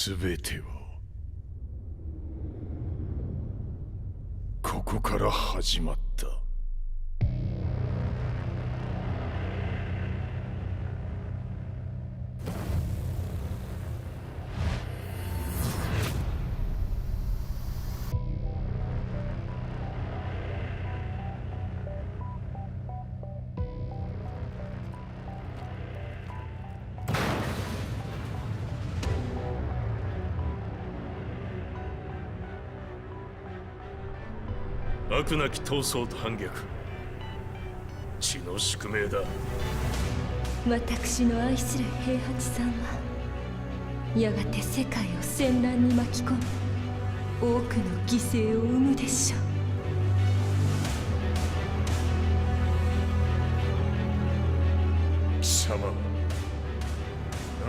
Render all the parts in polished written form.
全てはここから始まった。悪なき闘争と反逆、血の宿命だ。私の愛する平八さんはやがて世界を戦乱に巻き込み多くの犠牲を生むでしょう。貴様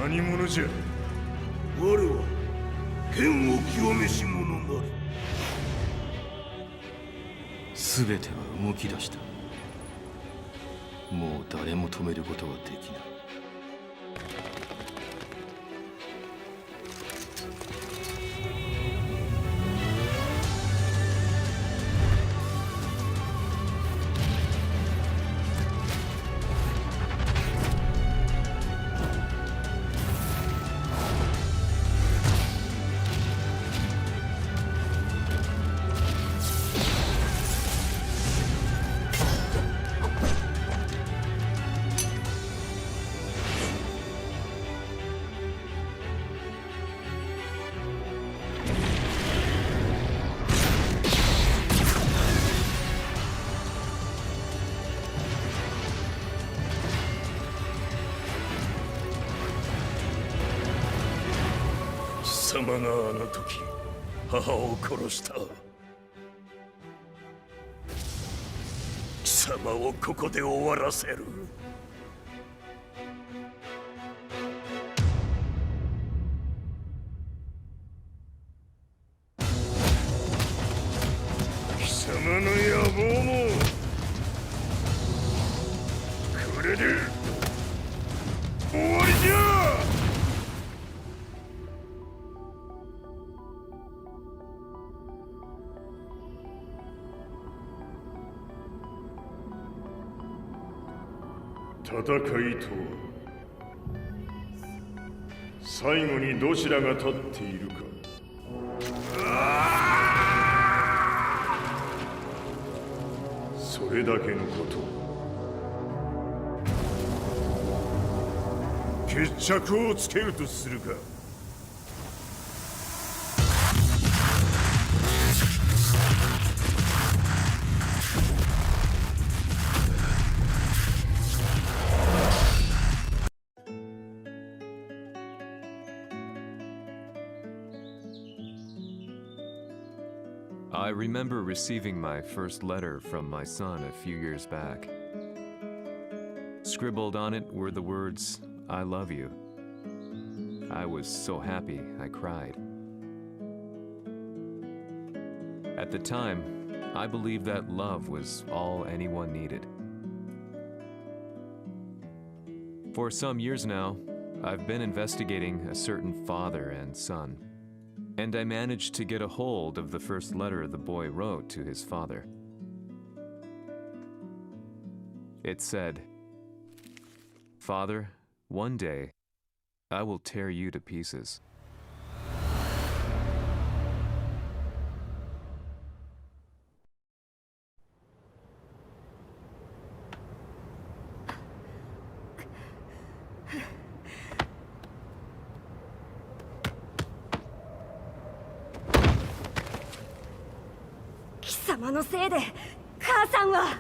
何者じゃ。我は剣を極めし者なり。全ては動き出した。もう誰も止めることはできない。貴様があの時母を殺した。貴様をここで終わらせる。貴様の野望もこれで終わりじゃ。戦いとは最後にどちらが立っているか。それだけのこと。決着をつけるとするか。I remember receiving my first letter from my son a few years back. Scribbled on it were the words, "I love you." I was so happy I cried. At the time, I believed that love was all anyone needed. For some years now, I've been investigating a certain father and son. And I managed to get a hold of the first letter the boy wrote to his father. It said, "Father, one day, I will tear you to pieces."貴様のせいで母さんは。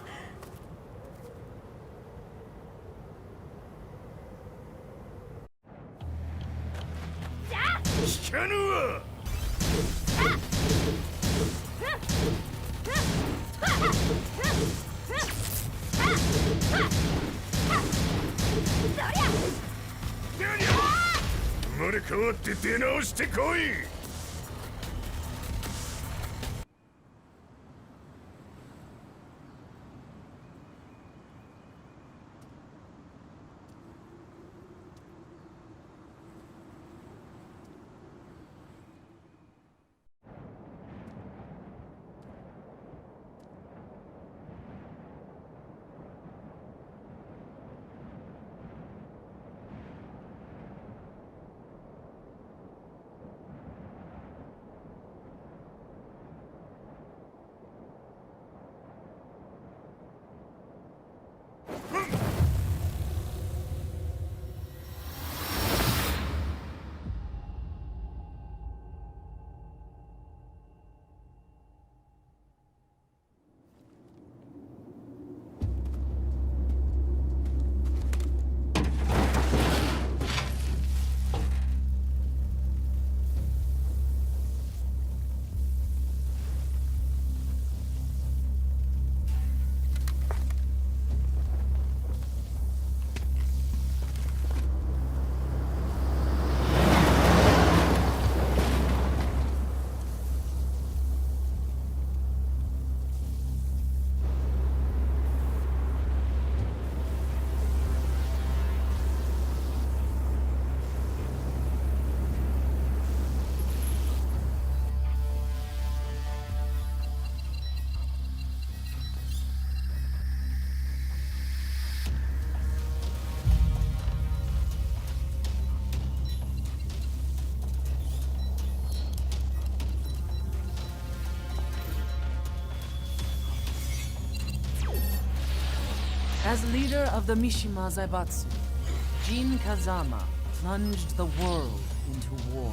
聞かぬわ。生まれ変わって出直してこい。As leader of the Mishima Zaibatsu, Jin Kazama plunged the world into war.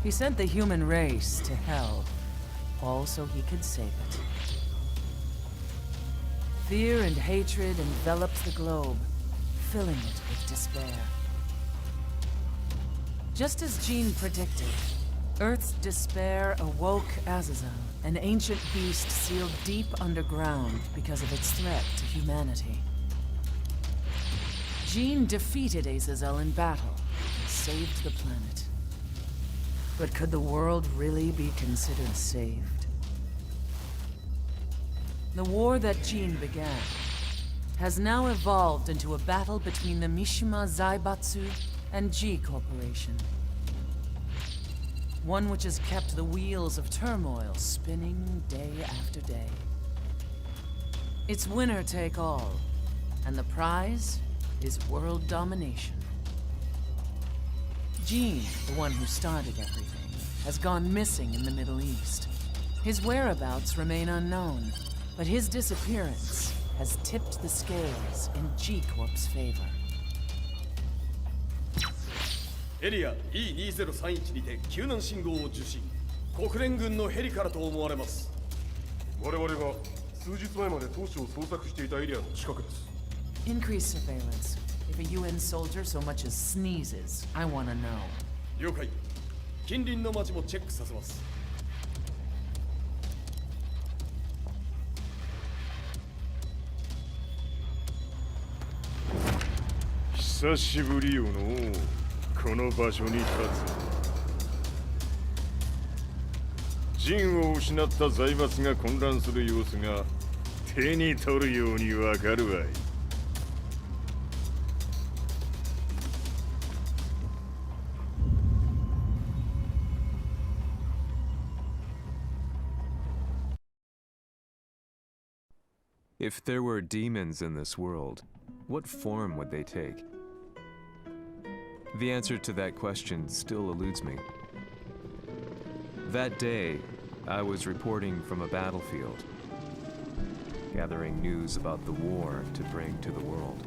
He sent the human race to hell, all so he could save it. Fear and hatred enveloped the globe, filling it with despair. Just as Jin predicted, Earth's despair awoke Azazel, an ancient beast sealed deep underground because of its threat to humanity. Jin defeated Azazel in battle and saved the planet. But could the world really be considered saved? The war that Jin began has now evolved into a battle between the Mishima Zaibatsu and G Corporation. One which has kept the wheels of turmoil spinning day after day. It's winner take all, and the prize is world domination. Jin, the one who started everything, has gone missing in the Middle East. His whereabouts remain unknown, but his disappearance has tipped the scales in G Corp's favor. エリア E2031 にて救難信号を受信。国連軍のヘリからと思われます。我々が数日前まで当初を捜索していたエリアの近くです。Increase surveillance. If a UN soldier so much as sneezes, I want to know. 了解。近隣の町もチェックさせます。久しぶりよのこの場所に立つ。陣を失った財閥が混乱する様子が手に取るようにわかるわい。If there were demons in this world, what form would they take? The answer to that question still eludes me. That day, I was reporting from a battlefield, gathering news about the war to bring to the world.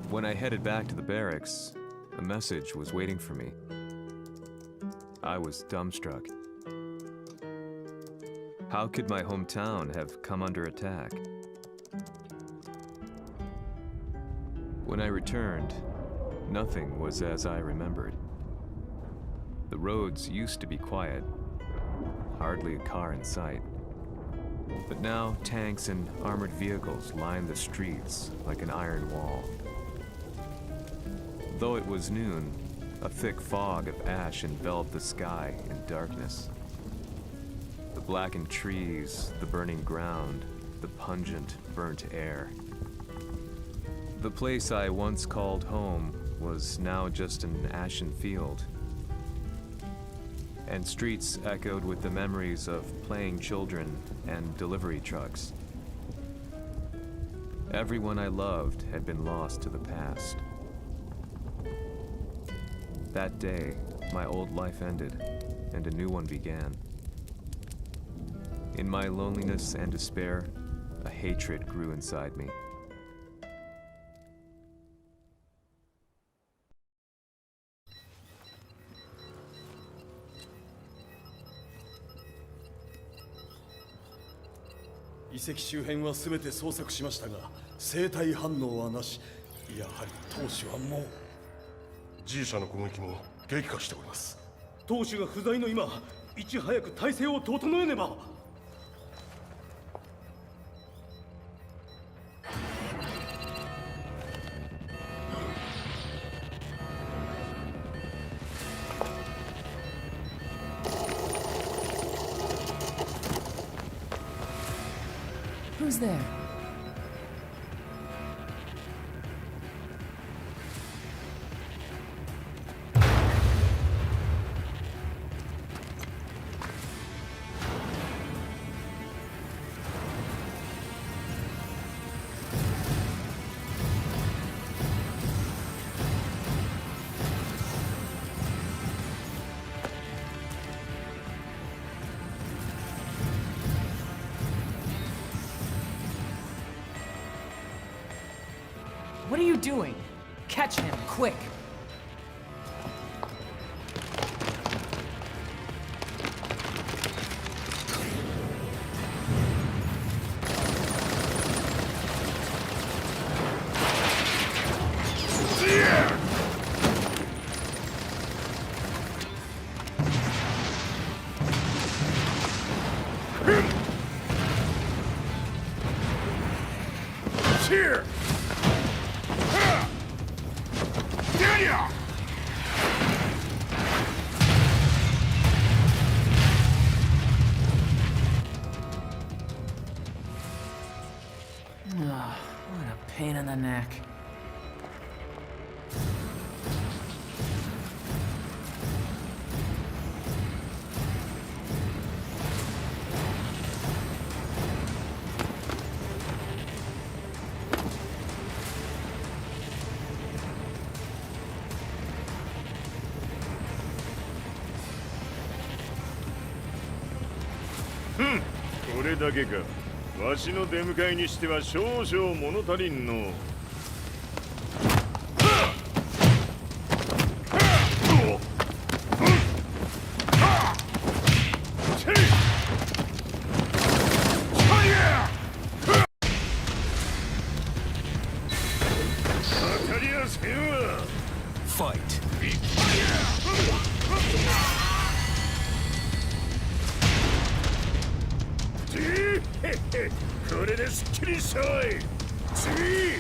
When I headed back to the barracks, a message was waiting for me. I was dumbstruck. How could my hometown have come under attack? When I returned, nothing was as I remembered. The roads used to be quiet, hardly a car in sight. But now tanks and armored vehicles line the streets like an iron wall. Though it was noon, a thick fog of ash enveloped the sky in darkness. The blackened trees, the burning ground, the pungent, burnt air. The place I once called home was now just an ashen field, and streets echoed with the memories of playing children and delivery trucks. Everyone I loved had been lost to the past. That day, my old life ended, and a new one began. In my loneliness and despair, a hatred grew inside me.「遺跡周辺は全て捜索しましたが生体反応はなし。やはり当主はもう G 社の攻撃も激化しております。当主が不在の今いち早く体制を整えねば。Who's there? What are you doing? Catch him, quick! Here! What a pain in the neck. Hmm. これだけか。わしの出迎えにしては少々物足りんの。当たりやせんわ。Fight. これですっきりしたわい。次。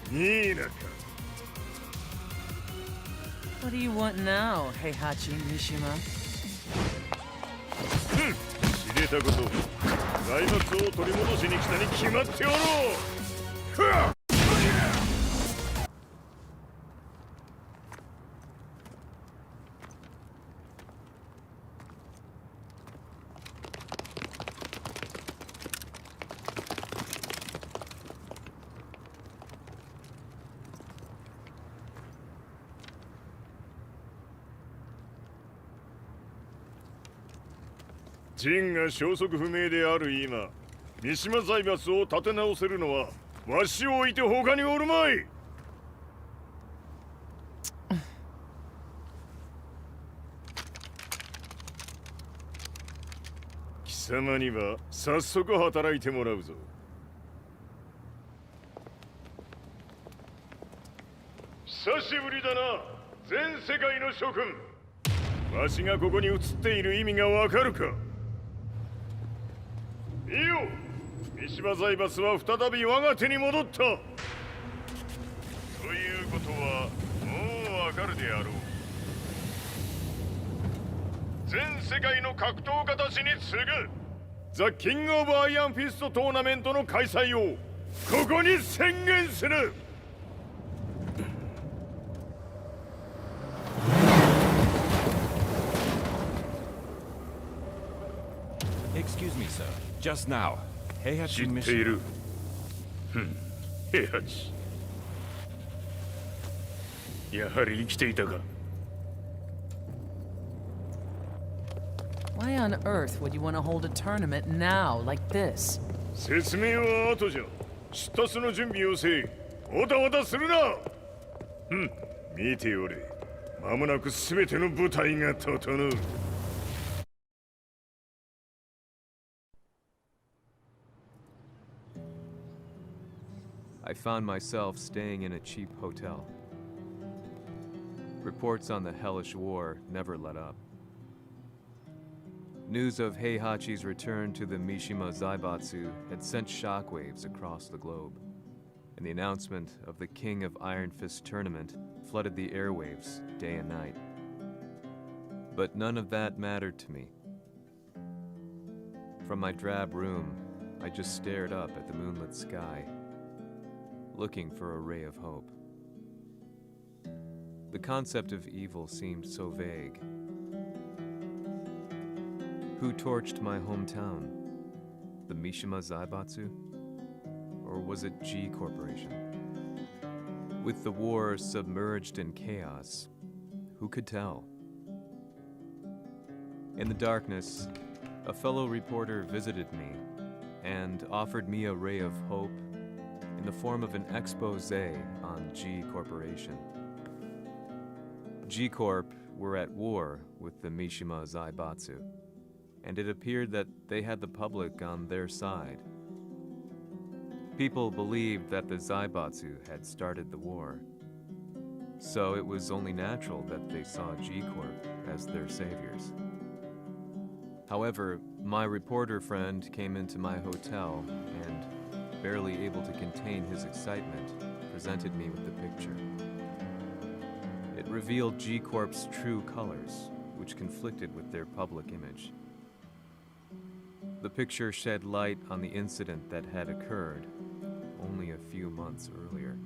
いいなか。What do you want now, Heihachi Mishima? 知れたこと。財閥を取り戻しに来たに決まっておろう。陣が消息不明である今、三島財閥を立て直せるのはわしを置いて他におるまい。貴様には早速働いてもらうぞ。久しぶりだな、全世界の諸君。わしがここに映っている意味がわかるか。いいよ、三島財閥は再び我が手に戻った。ということはもうわかるであろう。全世界の格闘家たちに次ぐザ・キング・オブ・アイアンフィストトーナメントの開催をここに宣言する。Excuse me, sir. Just now, Heihachi 知ってい Mishima. る。平八。やはり生きていたか。Why on earth would you want to hold a tournament now, like this? 説明は後じゃ。出立の準備をせい。おたおたするな。見ておれ。間もなく全ての部隊が整う。I found myself staying in a cheap hotel. Reports on the hellish war never let up. News of Heihachi's return to the Mishima Zaibatsu had sent shockwaves across the globe, and the announcement of the King of Iron Fist tournament flooded the airwaves day and night. But none of that mattered to me. From my drab room, I just stared up at the moonlit sky, looking for a ray of hope. The concept of evil seemed so vague. Who torched my hometown? The Mishima Zaibatsu? Or was it G Corporation? With the war submerged in chaos, who could tell? In the darkness, a fellow reporter visited me and offered me a ray of hope in the form of an expose on G Corporation. G Corp were at war with the Mishima Zaibatsu, and it appeared that they had the public on their side. People believed that the Zaibatsu had started the war, so it was only natural that they saw G Corp as their saviors. However, my reporter friend came into my hotel and, barely able to contain his excitement, presented me with the picture. It revealed G Corp's true colors, which conflicted with their public image. The picture shed light on the incident that had occurred only a few months earlier.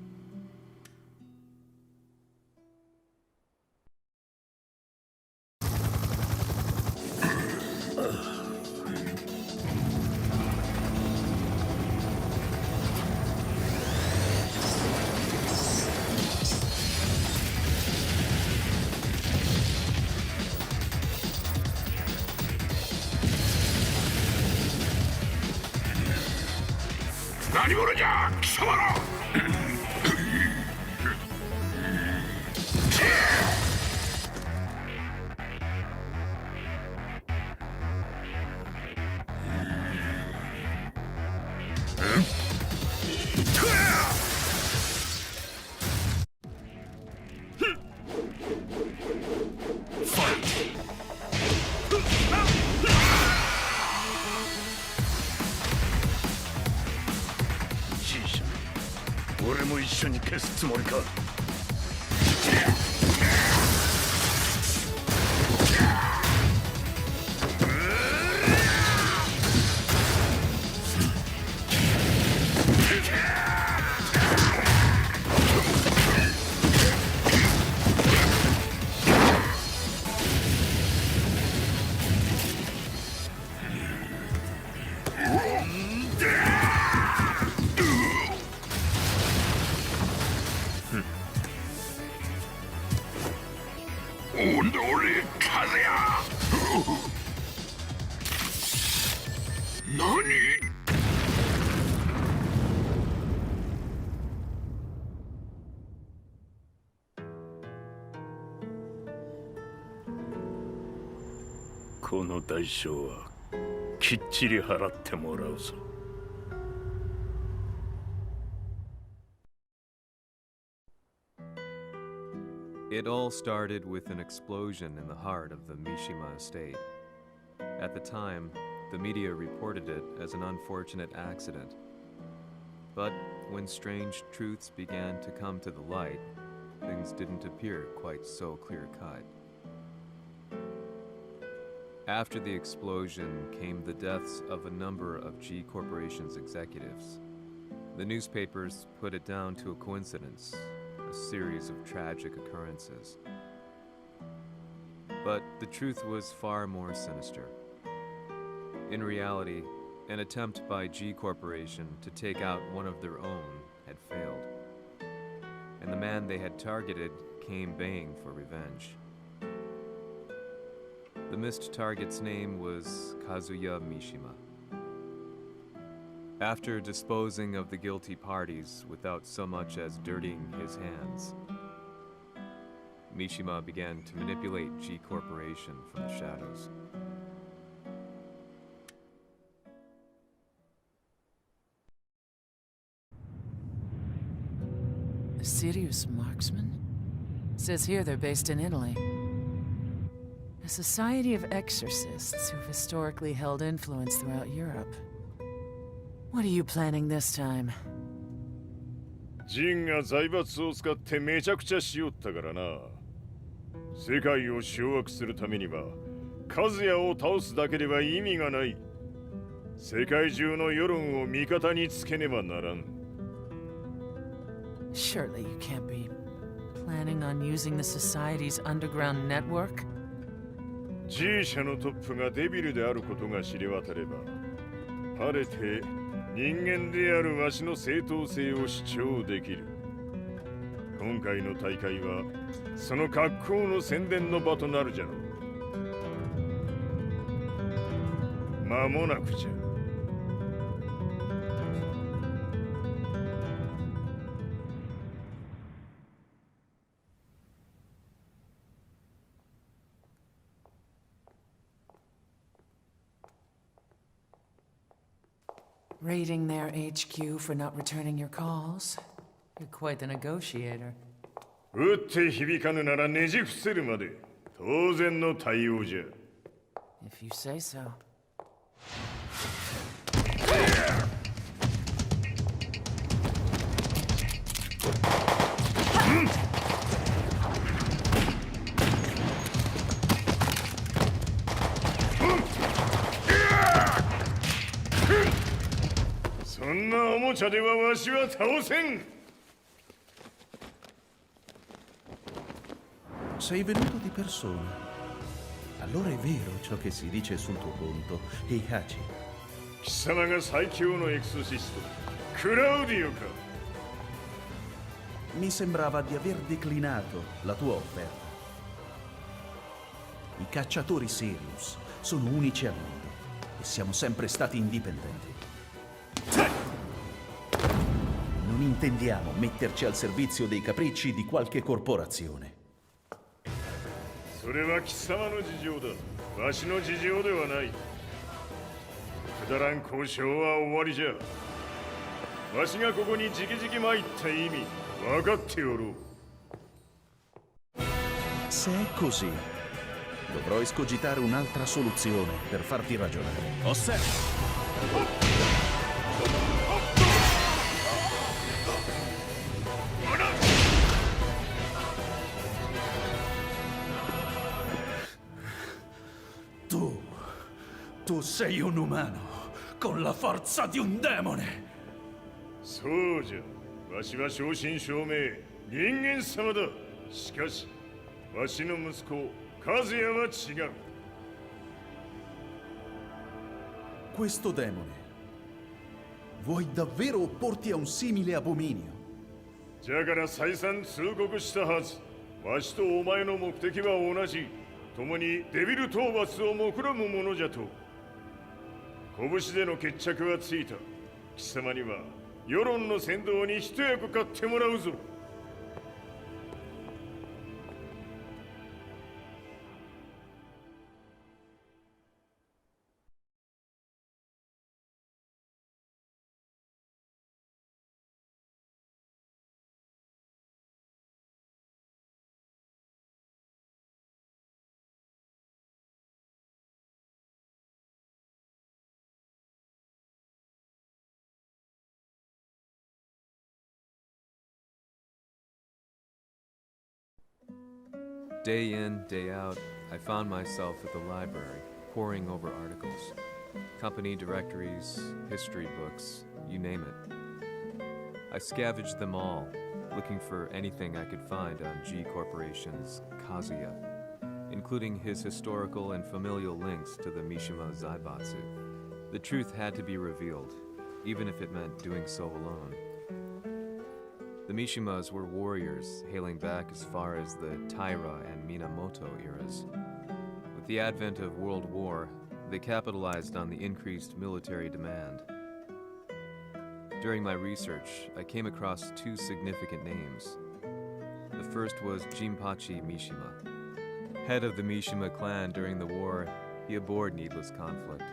この代償はきっちり払ってもらうぞ。It all started with an explosion in the heart of the Mishima estate. At the time, the media reported it as an unfortunate accident. But when strange truths began to come to the light, things didn't appear quite so clear-cut. After the explosion came the deaths of a number of G Corporation's executives. The newspapers put it down to a coincidence, a series of tragic occurrences. But the truth was far more sinister. In reality, an attempt by G Corporation to take out one of their own had failed, and the man they had targeted came baying for revenge. The missed target's name was Kazuya Mishima. After disposing of the guilty parties without so much as dirtying his hands, Mishima began to manipulate G Corporation from the shadows. A serious marksman? Says here they're based in Italy. A society of exorcists who've historically held influence throughout Europe. What are you planning this time? ジンが財閥を使ってめちゃくちゃしよったからな。世界を掌握するためには、和也を倒すだけでは意味がない。世界中の世論を味方につけねばならん。Surely you can't be Planning on using the Society's underground network? G 社のトップがデビルであることが知れ渡れば、晴れて人間であるわしの正当性を主張できる。今回の大会はその格好の宣伝の場となるじゃろう。間もなくじゃ。Raiding their HQ for not returning your calls? You're quite the negotiator. 打って響かぬならねじ伏せるまで当然の対応じゃ。If you say so. Hmm? そんなおもちゃではわしは倒せん。Sei venuto di persona. Allora è vero ciò che si dice sul tuo conto, Heihachi. 貴様が最強のエクソシスト、クラウディオか。Mi sembrava di aver declinato la tua offerta. I cacciatori Sirius sono unici al mondo e siamo sempre stati indipendenti. Non intendiamo metterci al servizio dei capricci di qualche corporazione. それは貴様の事情だ。わしの事情ではない。くだらん交渉は終わりじゃ。わしがここに直々参った意味、分かっておろう。Se è così, dovrò escogitare un'altra soluzione per farti ragionare. Osserva! Tu sei un umano con la forza di un demone. そうじゃ。わしは正真正銘人間様だ。しかしわしの息子和也は違う。Questo demone. Vuoi davvero opporti a un simile abominio? じゃから再三通告したはず。わしとお前の目的は同じ。共にデビル討伐を目論むものじゃと。拳での決着はついた。貴様には世論の先導に一役買ってもらうぞ。Day in, day out, I found myself at the library, poring over articles. Company directories, history books, you name it. I scavenged them all, looking for anything I could find on G Corporation's Kazuya, including his historical and familial links to the Mishima Zaibatsu. The truth had to be revealed, even if it meant doing so alone. The Mishimas were warriors hailing back as far as the Taira and Minamoto eras. With the advent of World War, they capitalized on the increased military demand. During my research, I came across two significant names. The first was Jinpachi Mishima. Head of the Mishima clan during the war, he abhorred needless conflict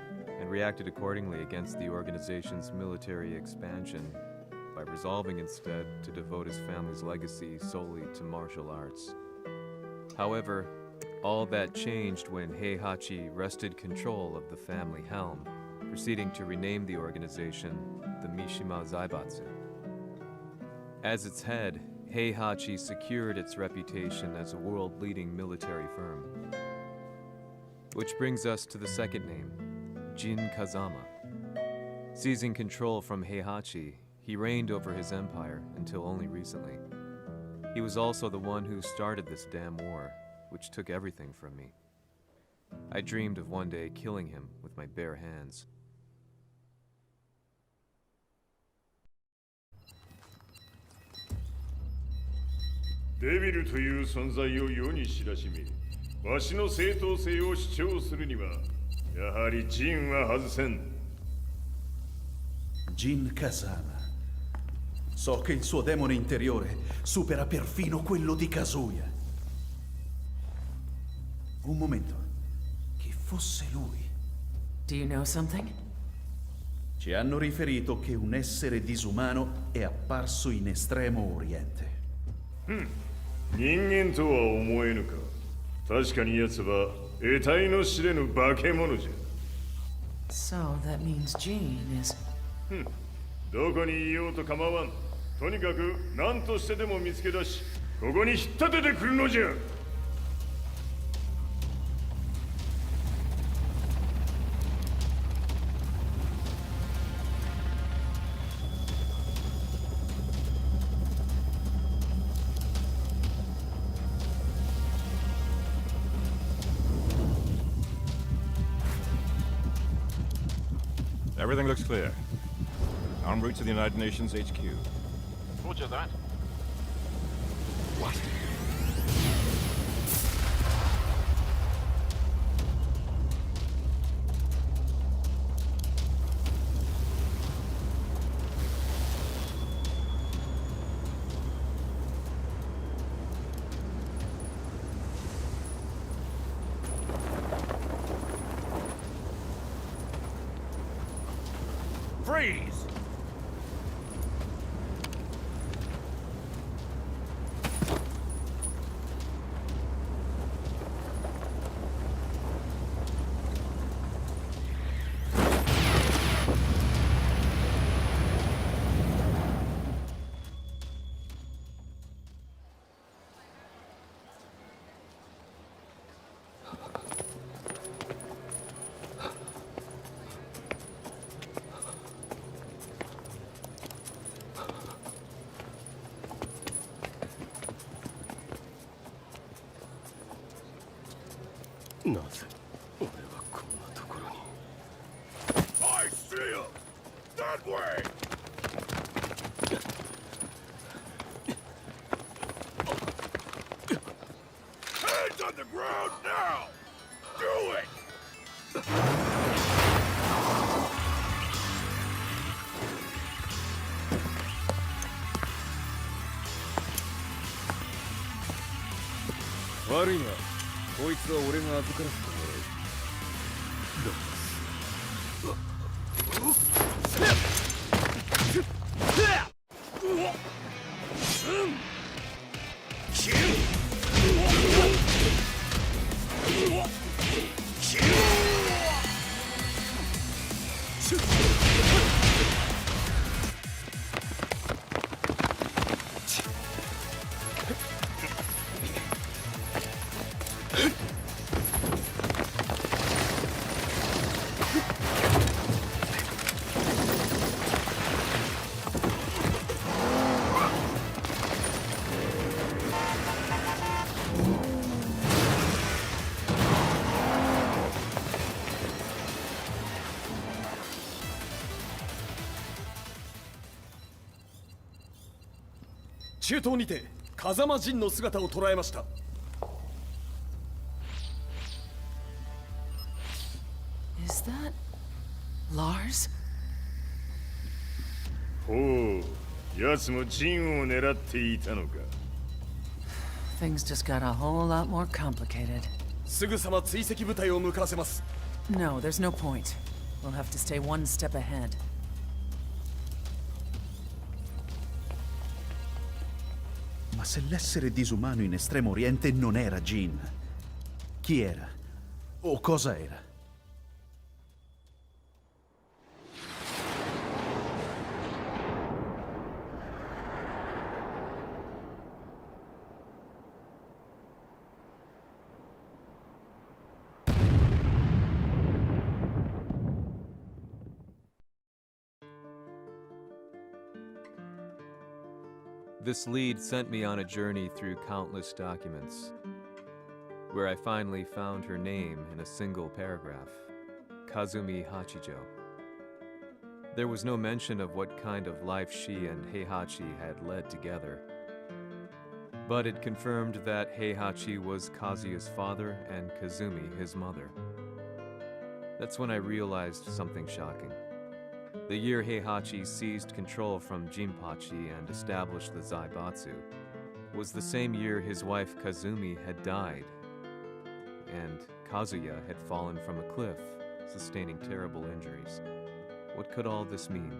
and reacted accordingly against the organization's military expansion by resolving instead to devote his family's legacy solely to martial arts. However, all that changed when Heihachi wrested control of the family helm, proceeding to rename the organization the Mishima Zaibatsu. As its head, Heihachi secured its reputation as a world-leading military firm. Which brings us to the second name, Jin Kazama. Seizing control from Heihachi, he reigned over his empire until only recently. He was also the one who started this damn war, which took everything from me. I dreamed of one day killing him with my bare hands.デビルという存在を世に知らしめ、わしの正当性を主張するには、やはりジンは外せん。Jin Kazama. So che il suo demone interiore supera perfino quello di Kazuya. Un momento. Chi fosse lui? Do you know something? Ci hanno riferito che un essere disumano è apparso in Estremo Oriente. 人間とは思えぬか。確かに奴は得体の知れぬ化け物じゃ。So that means Jean is... どこにいようと構わん。とにかく何としてでも見つけ出し、ここに引っ立ててくるのじゃ。Everything looks clear. En route to the United Nations HQ. Roger that. What? Freeze! I see him! That way! Hands on the ground now! Do it! Worry not. こいつは俺が預からせてもらう。中東にて風間陣の姿を捉えました。Is that... Lars? ほう、奴もジンを狙っていたのか。Things just got a whole lot more complicated. すぐさま追跡部隊を向かわせます。No, there's no point. We'll have to stay one step ahead. Ma se l'essere disumano in Estremo Oriente non era Jin, chi era? O cosa era? This lead sent me on a journey through countless documents, where I finally found her name in a single paragraph, Kazumi Hachijo. There was no mention of what kind of life she and Heihachi had led together, but it confirmed that Heihachi was Kazuya's father and Kazumi his mother. That's when I realized something shocking. The year Heihachi seized control from Jinpachi and established the Zaibatsu was the same year his wife Kazumi had died, and Kazuya had fallen from a cliff, sustaining terrible injuries. What could all this mean?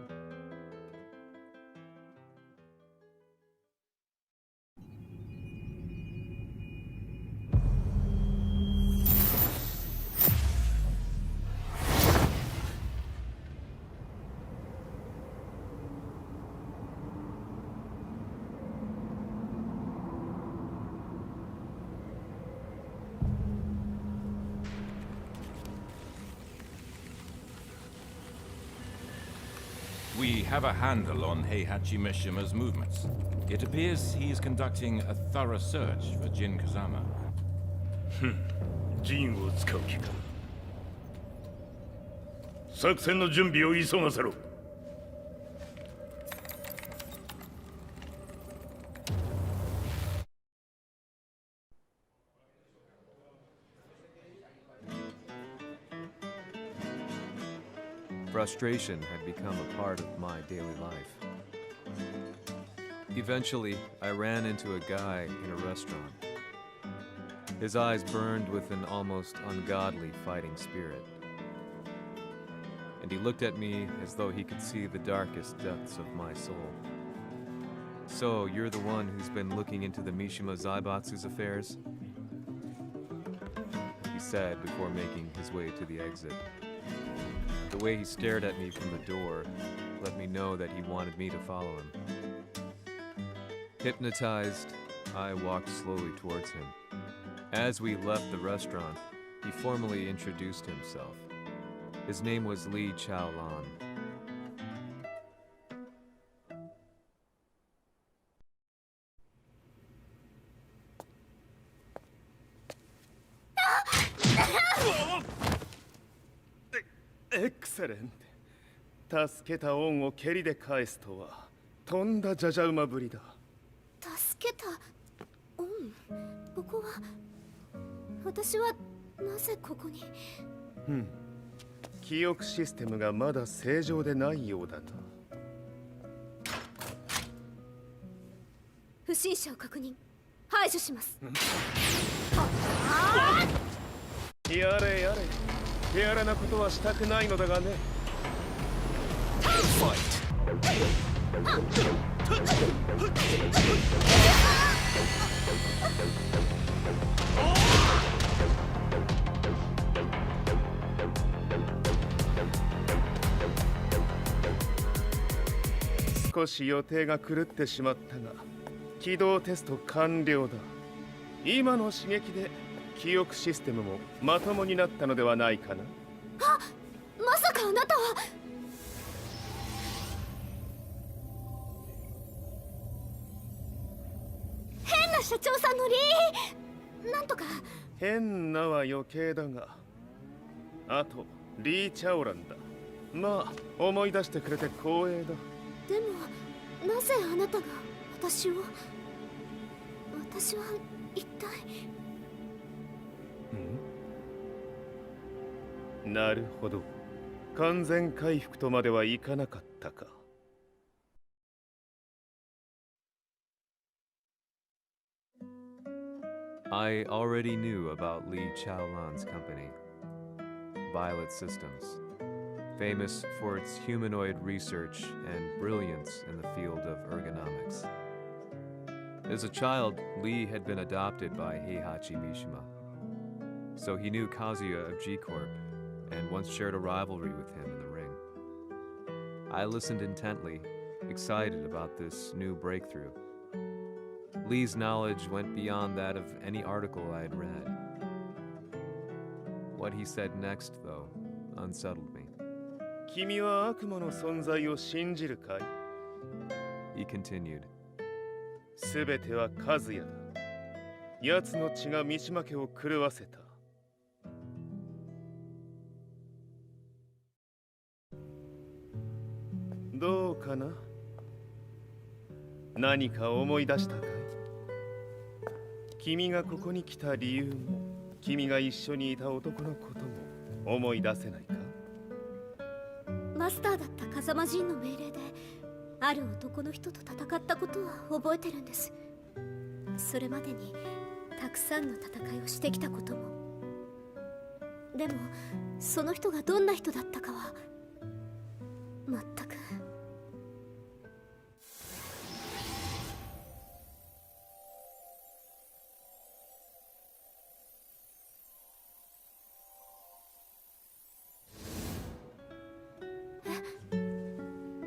We have a handle on Heihachi Mishima's movements. It appears he's conducting a thorough search for Jin Kazama. ジンを使う気か。作戦の準備を急がせろ。Frustration had become a part of my daily life. Eventually, I ran into a guy in a restaurant. His eyes burned with an almost ungodly fighting spirit. And he looked at me as though he could see the darkest depths of my soul. So, you're the one who's been looking into the Mishima Zaibatsu's affairs? He said before making his way to the exit. The way he stared at me from the door let me know that he wanted me to follow him. Hypnotized, I walked slowly towards him. As we left the restaurant, he formally introduced himself. His name was Li Chaolan. Excellent. 助けた恩を蹴りで返すとはとんだじゃじゃ馬ぶりだ。助けた恩？ここは私はなぜここに？記憶システムがまだ正常でないようだな。不審者を確認。排除します。やれやれ。手荒なことはしたくないのだがね。少し予定が狂ってしまったが、起動テスト完了だ。今の刺激で記憶システムもまともになったのではないかな。あ、まさかあなたは。変な社長さんのなんとか。変なは余計だが、あとリー・チャオランだ。まあ思い出してくれて光栄だ。でもなぜあなたが私は一体。なるほど。完全回復とまではいかなかったか。I already knew about Li Chaolan's company, Violet Systems, famous for its humanoid research and brilliance in the field of ergonomics. As a child, Li had been adopted by Heihachi Mishima, so he knew Kazuya of G-Corp and once shared a rivalry with him in the ring. I listened intently, excited about this new breakthrough. Li's knowledge went beyond that of any article I had read. What he said next, though, unsettled me. 君は悪魔の存在を信じるかい? He continued. すべては和也だ。奴の血が三島家を狂わせた。どうかな？何か思い出したかい？君がここに来た理由も、君が一緒にいた男のことも思い出せないか？マスターだった風間陣の命令である男の人と戦ったことは覚えてるんです。それまでにたくさんの戦いをしてきたことも。でもその人がどんな人だったかは全く。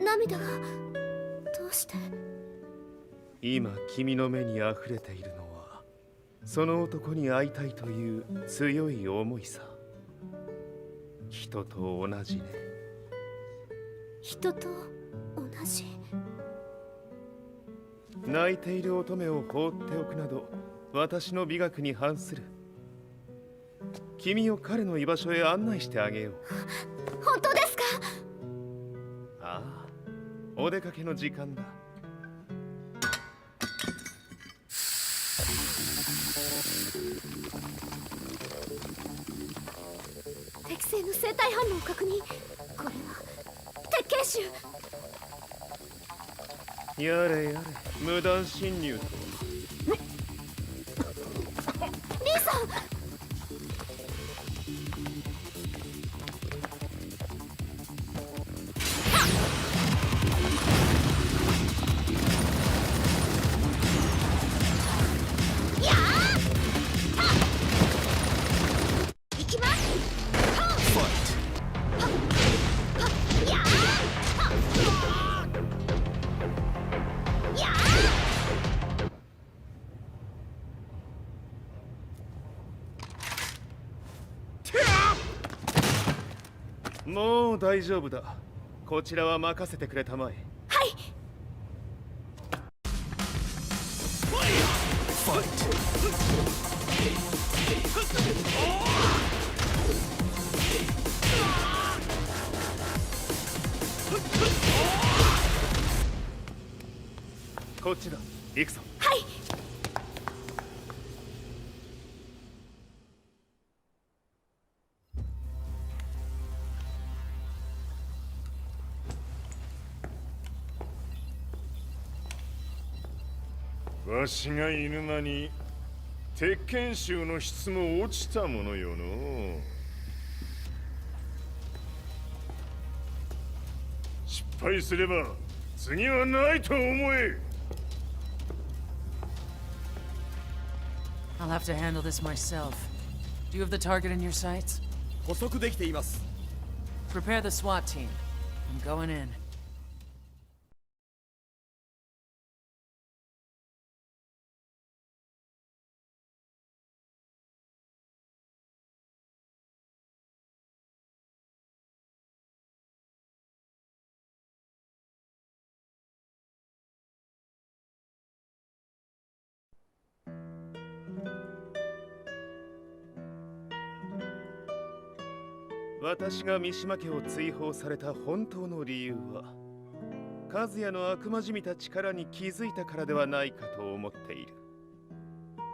涙がどうして？今君の目に溢れているのはその男に会いたいという強い思いさ。人と同じね。人と同じ？泣いている乙女を放っておくなど私の美学に反する。君を彼の居場所へ案内してあげよう。本当ですか？ああ、お出かけの時間だ。適正の生体反応を確認。これは鉄拳臭。やれやれ、無断侵入とは。リーさん！もう大丈夫だ。こちらは任せてくれたまえ。はい。こっちだ。行くぞ。はい。わしが犬間に鉄拳衆の質も落ちたものよの。失敗すれば次はないと思え。I'll have to handle this myself. Do you have the target in your sights? 捕捉できています。Prepare the SWAT team. I'm going in. 私が三島家を追放された本当の理由は和也の悪魔じみた力に気づいたからではないかと思っている。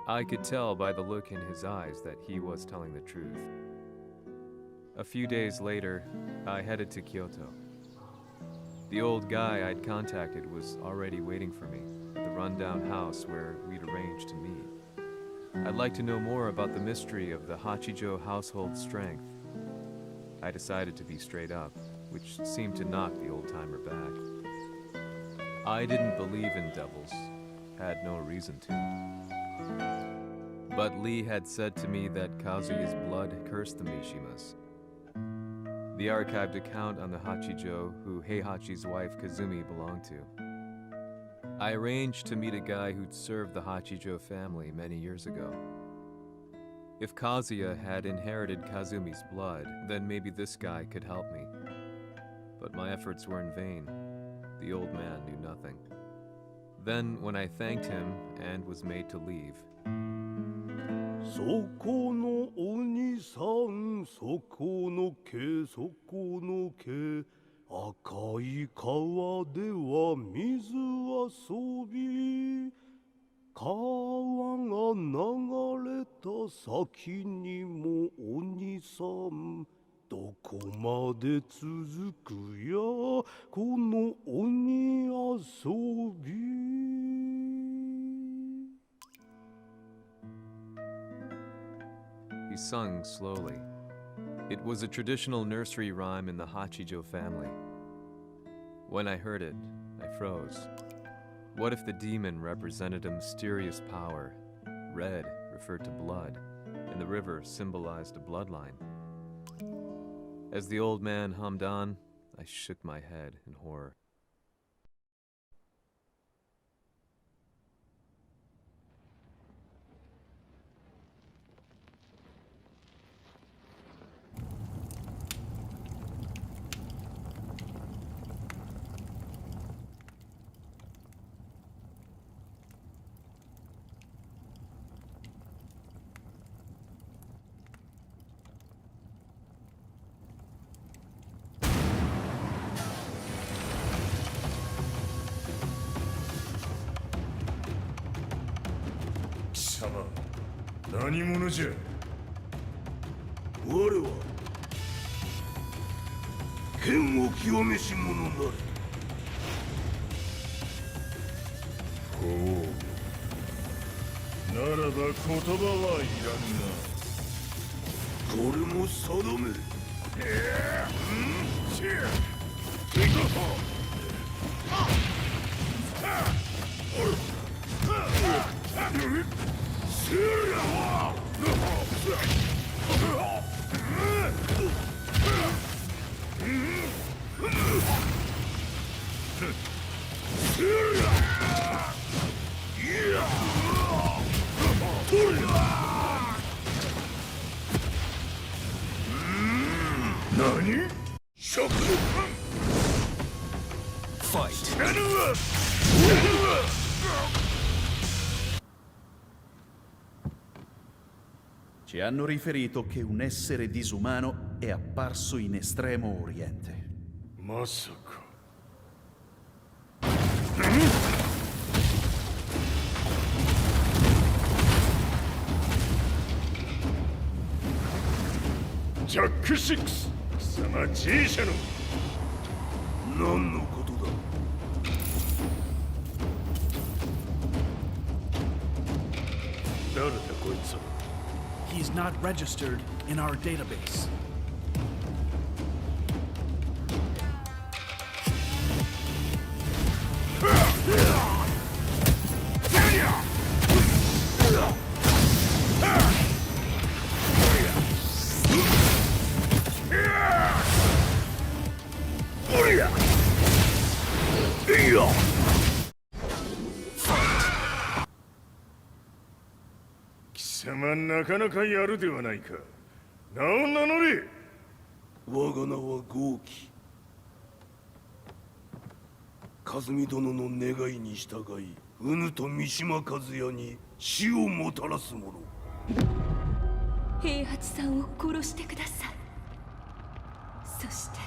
I could tell by the look in his eyes that he was telling the truth. A few days later, I headed to Kyoto. The old guy I'd contacted was already waiting for me at the rundown house where we'd arranged to meet. I'd like to know more about the mystery of the Hachijo household strength. I decided to be straight up, which seemed to knock the old-timer back. I didn't believe in devils, had no reason to. But Lee had said to me that Kazuya's blood cursed the Mishimas. The archived account on the Hachijo who Heihachi's wife Kazumi belonged to. I arranged to meet a guy who'd served the Hachijo family many years ago. If Kazuya had inherited Kazumi's blood, then maybe this guy could help me. But my efforts were in vain. The old man knew nothing. Then, when I thanked him and was made to leave, そこのお兄さん、そこの毛、そこの毛、赤い川では水遊び、川が流れた先にもお兄さん、どこまで続くやこの鬼遊び。he sung slowly. It was a traditional nursery rhyme in the Hachijo family. When I heard it, I froze. What if the demon represented a mysterious power? Red referred to blood, and the river symbolized a bloodline. As the old man hummed on, I shook my head in horror. 何者じゃ。我は剣を極めし者なり。ほう。ならば言葉はいらんな。これも定め。何？ Ci hanno riferito che un essere disumano è apparso in Estremo Oriente. Masaka. Jack 6! 貴様 G 社の何のことだ。誰だこいつは。 He's not registered in our database. Fight! 貴様なかなかやるではないか。名を名乗れ。我が名は豪輝。和美殿の願いに従いうぬと三島和也に死をもたらす者。平八さんを殺してください。そして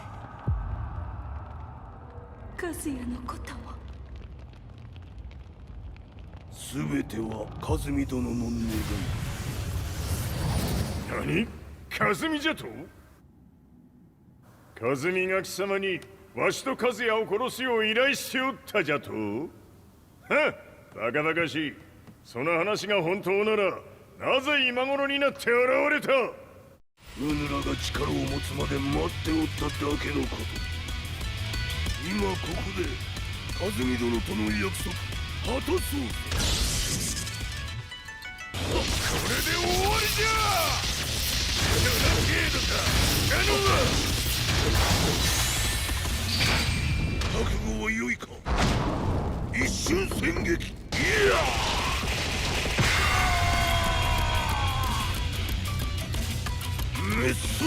和也のことも。全ては和美殿の願い。何？和美じゃと？和美が貴様にわしと和也を殺すよう依頼しておったじゃと？はっ、バカバカしい。その話が本当ならなぜ今頃になって現れた？うぬらが力を持つまで待っておっただけのこと。今ここで和美殿との約束果たそう。これで終わりじゃ。ルナゲードか覚悟は良いか。一瞬戦撃。いやメッソ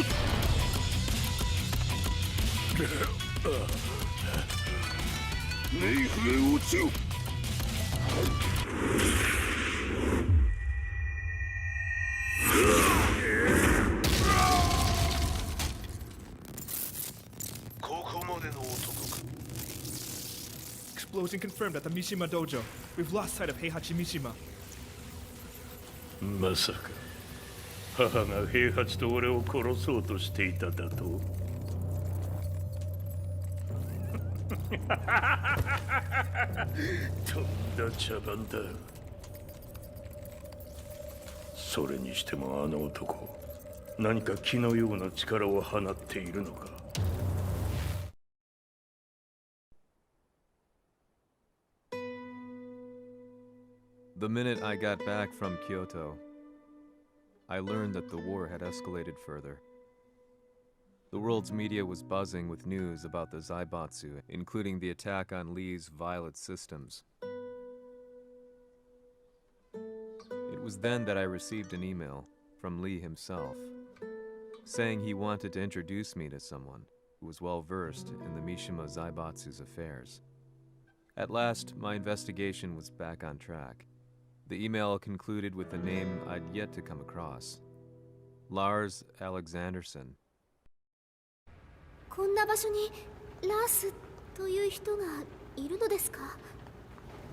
冥府へ落ちよ。Explosion confirmed at the Mishima Dojo. We've lost sight of Heihachi Mishima. まさか母が平八と俺を殺そうとしていただととんだ茶番だ。それにしてもあの男何か気のような力を放っているのか。The minute I got back from Kyoto, I learned that the war had escalated further. The world's media was buzzing with news about the Zaibatsu, including the attack on Lee's Violet systems. It was then that I received an email from Lee himself, saying he wanted to introduce me to someone who was well versed in the Mishima Zaibatsu's affairs. At last, my investigation was back on track. The email concluded with a name I'd yet to come across. Lars Alexanderson. こんな場所にラースという人がいるのですか？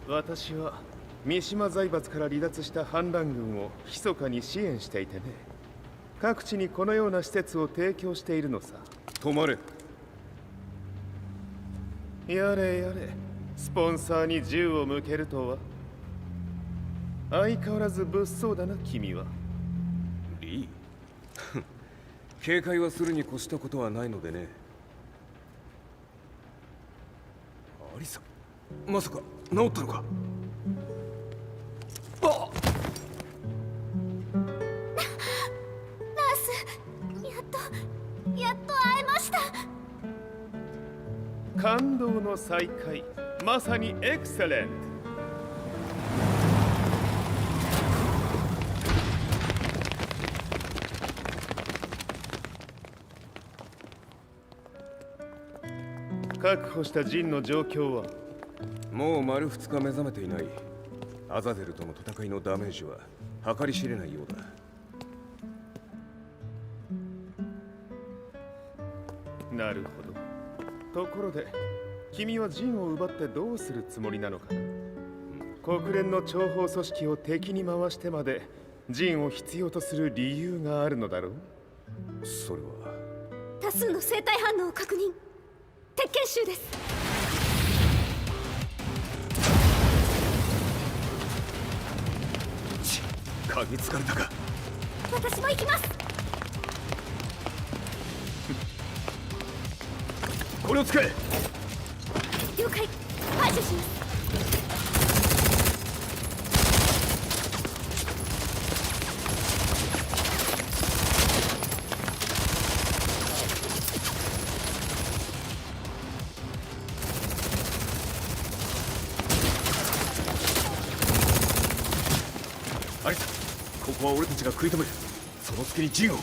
私は三島財閥から離脱した反乱軍を密かに支援していてね。各地にこのような施設を提供しているのさ。止まれ。やれやれ、スポンサーに銃を向けるとは。相変わらず物騒だな君は。リー警戒はするに越したことはないのでね。アリサ、まさか治ったのか？ラース、やっと会えました。感動の再会、まさにエクセレント。確保したジンの状況は？もう丸2日目覚めていない。アザゼルとの戦いのダメージは計り知れないようだ。なるほど。ところで君はジンを奪ってどうするつもりなのかな？国連の諜報組織を敵に回してまでジンを必要とする理由があるのだろう？それは多数の生体反応を確認。鉄拳衆です。嗅ぎつかれたか？私も行きます。これを使え。了解。排除します。アリサ、ここは俺たちが食い止める。その隙にジンを。はい。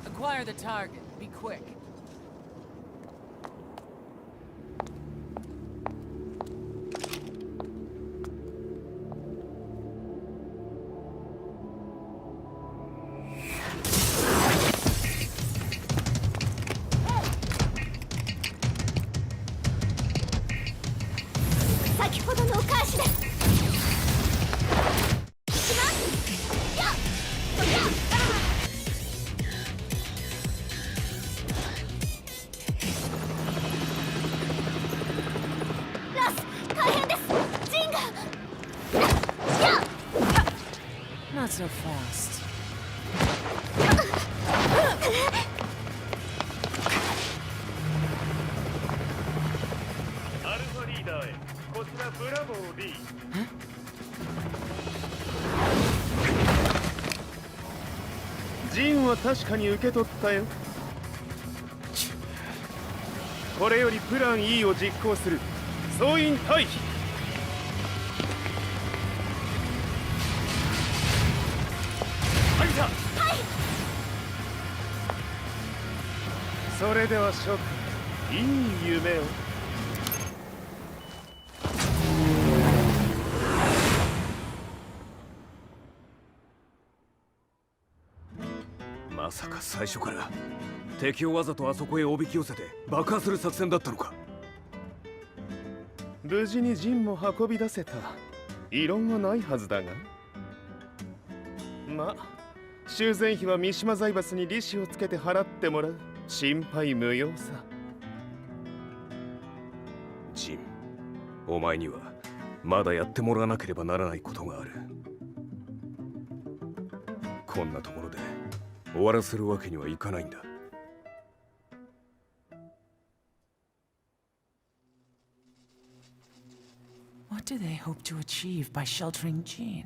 Acquire the target. Be quick. Not so fast. ダーへ。こちらブラボー D。ジンは確かに受け取ったよ。これよりプラン E を実行する。総員退避。入った。はい。それでは諸君、いい夢を。まさか最初から敵をわざとあそこへおびき寄せて爆破する作戦だったのか。無事にジンも運び出せた。異論はないはずだが。まあ修繕費は三島財閥に利子をつけて払ってもらう。心配無用さ。ジン、お前にはまだやってもらわなければならないことがある。こんなところで終わらせるわけにはいかないんだ。What do they hope to achieve by sheltering Jean?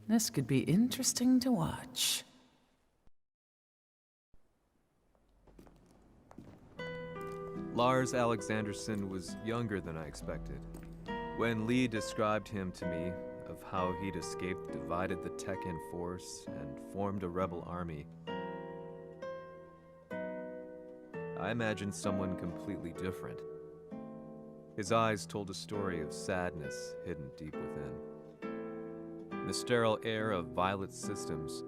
This could be interesting to watch. Lars Alexanderson was younger than I expected. When Lee described him to me, of how he'd escaped, divided the Tekken force, and formed a rebel army, I imagined someone completely different. His eyes told a story of sadness hidden deep within. In the sterile air of Violet Systems,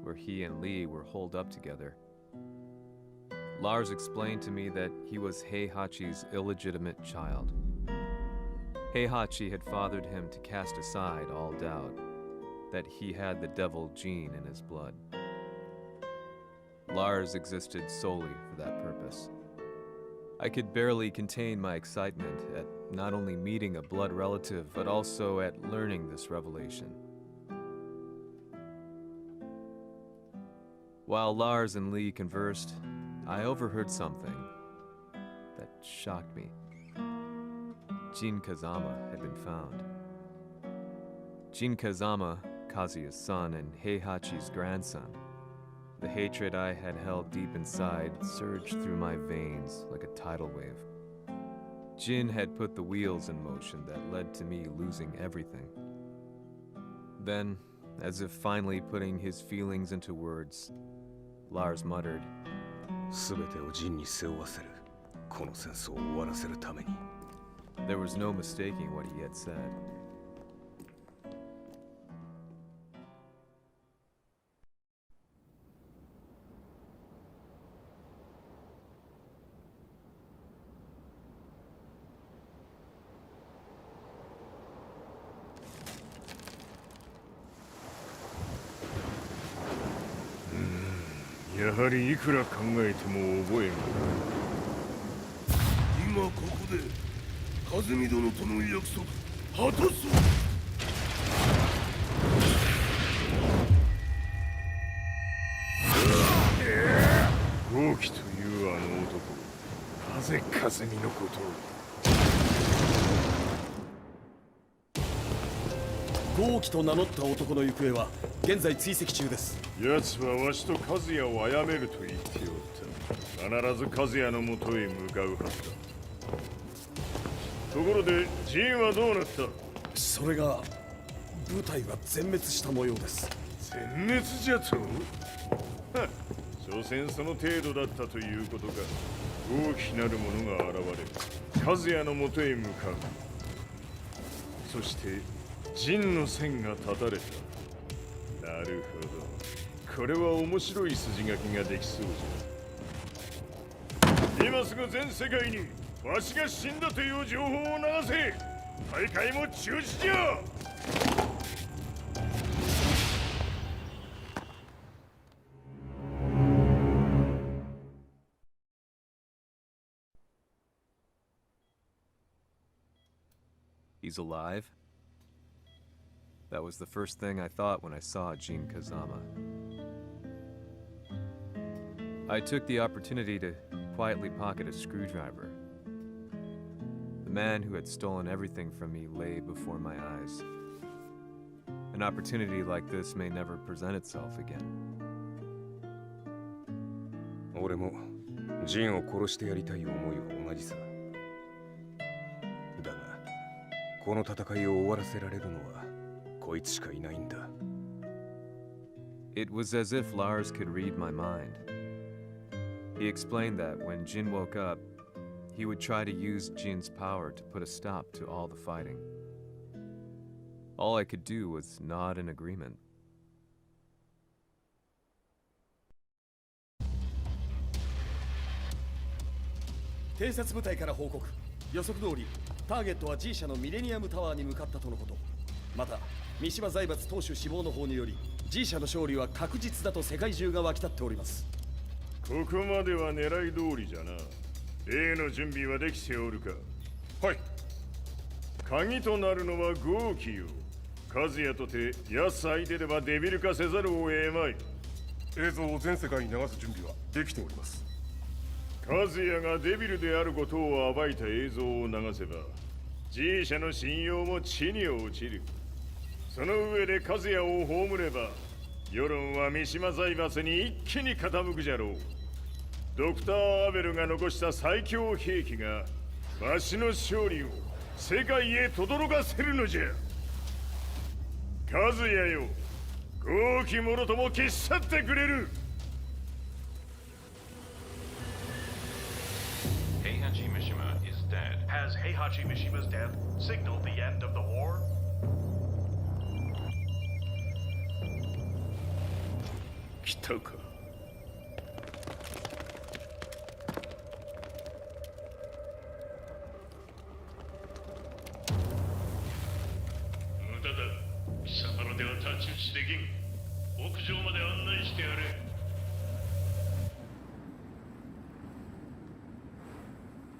where he and Lee were holed up together, Lars explained to me that he was Heihachi's illegitimate child. Heihachi had fathered him to cast aside all doubt that he had the devil gene in his blood. Lars existed solely for that purpose. I could barely contain my excitement at not only meeting a blood relative, but also at learning this revelation. While Lars and Lee conversed, I overheard something that shocked me. Jin Kazama had been found. Jin Kazama, Kazuya's son and Heihachi's grandson. The hatred I had held deep inside surged through my veins like a tidal wave. Jin had put the wheels in motion that led to me losing everything. Then, as if finally putting his feelings into words, Lars muttered, 全てをジンに背負わせる。この戦争を終わらせるために。 There was no mistaking what he had said. Hmm, やはりいくら考えても覚えがない。今ここで風見殿との約束果たそう。豪輝というあの男、なぜ風見のことを。豪輝と名乗った男の行方は現在追跡中です。奴はわしと和也を殺めると言っておった。必ず和也のもとへ向かうはずだ。ところでジンはどうなった？それが部隊は全滅した模様です。全滅じゃと？所詮その程度だったということか。大きなる者が現れ、和也のもとへ向かう。そして陣の線が断たれた。なるほど。これは面白い筋書きができそうじゃ。今すぐ全世界にわしが死んだという情報を流せ。大会も中止じゃ。He's alive? That was the first thing I thought when I saw Jin Kazama. I took the opportunity to quietly pocket a screwdriver. man who had stolen everything from me lay before my eyes. An opportunity like this may never present itself again. 俺もジンを殺してやりたい思いは同じさ。だが、この戦いを終わらせられるのはこいつしかいないんだ。It was as if Lars could read my mind. He explained that when Jin woke up, he would try to use Jin's power to put a stop to all the fighting. All I could do was nod in agreement. 偵察部隊から報告。予測通り、ターゲットは G 社のミレニアムタワーに向かったとのこと。また、三島財閥当主死亡の方により、G 社の勝利は確実だと世界中が沸き立っております。ここまでは狙い通りじゃな。例の準備はできておるか。はい。鍵となるのは豪気よ。和也とて安相手ではデビル化せざるを得まい。映像を全世界に流す準備はできております。和也がデビルであることを暴いた映像を流せば G 社の信用も地に落ちる。その上で和也を葬れば世論は三島財閥に一気に傾くじゃろう。ドクター・アベルが残した最強兵器がわしの勝利を世界へ轟かせるのじゃ。和也よ、豪気者とも消し去ってくれる。Heihachi Mishima is dead. Has Heihachi Mishima's death signaled the end of the war? 来たか。無駄だ。貴様らでは太刀打ちできん。屋上まで案内してやれ。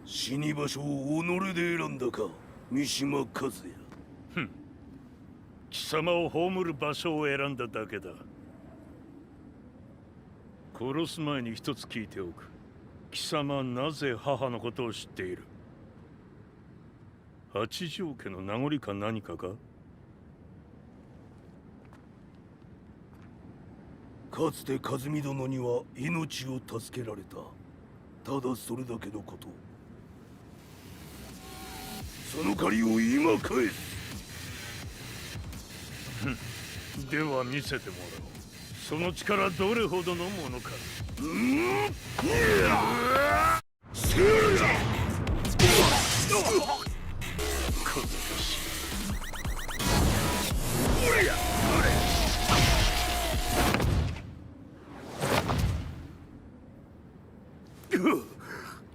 死に場所を己で選んだか、三島和也。ふん。貴様を葬る場所を選んだだけだ。殺す前に一つ聞いておく。貴様はなぜ母のことを知っている？八条家の名残か何かか？かつて和美殿には命を助けられた。ただそれだけのこと。その借りを今返す。では見せてもらおう。その力どれほどのものか。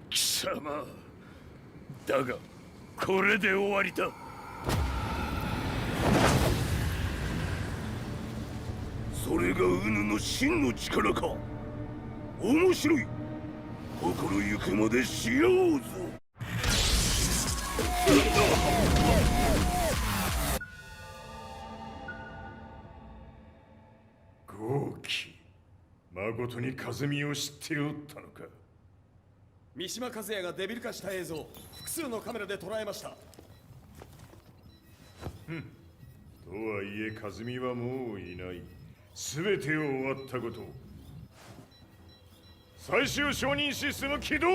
貴様だがこれで終わりだ。それがウヌの真の力か。面白い。心ゆくまでしようぞ。豪気、誠に風見を知っておったのか。三島和也がデビル化した映像、複数のカメラで捉えました。とはいえ和美はもういない。全てを終わったこと。最終承認システム起動。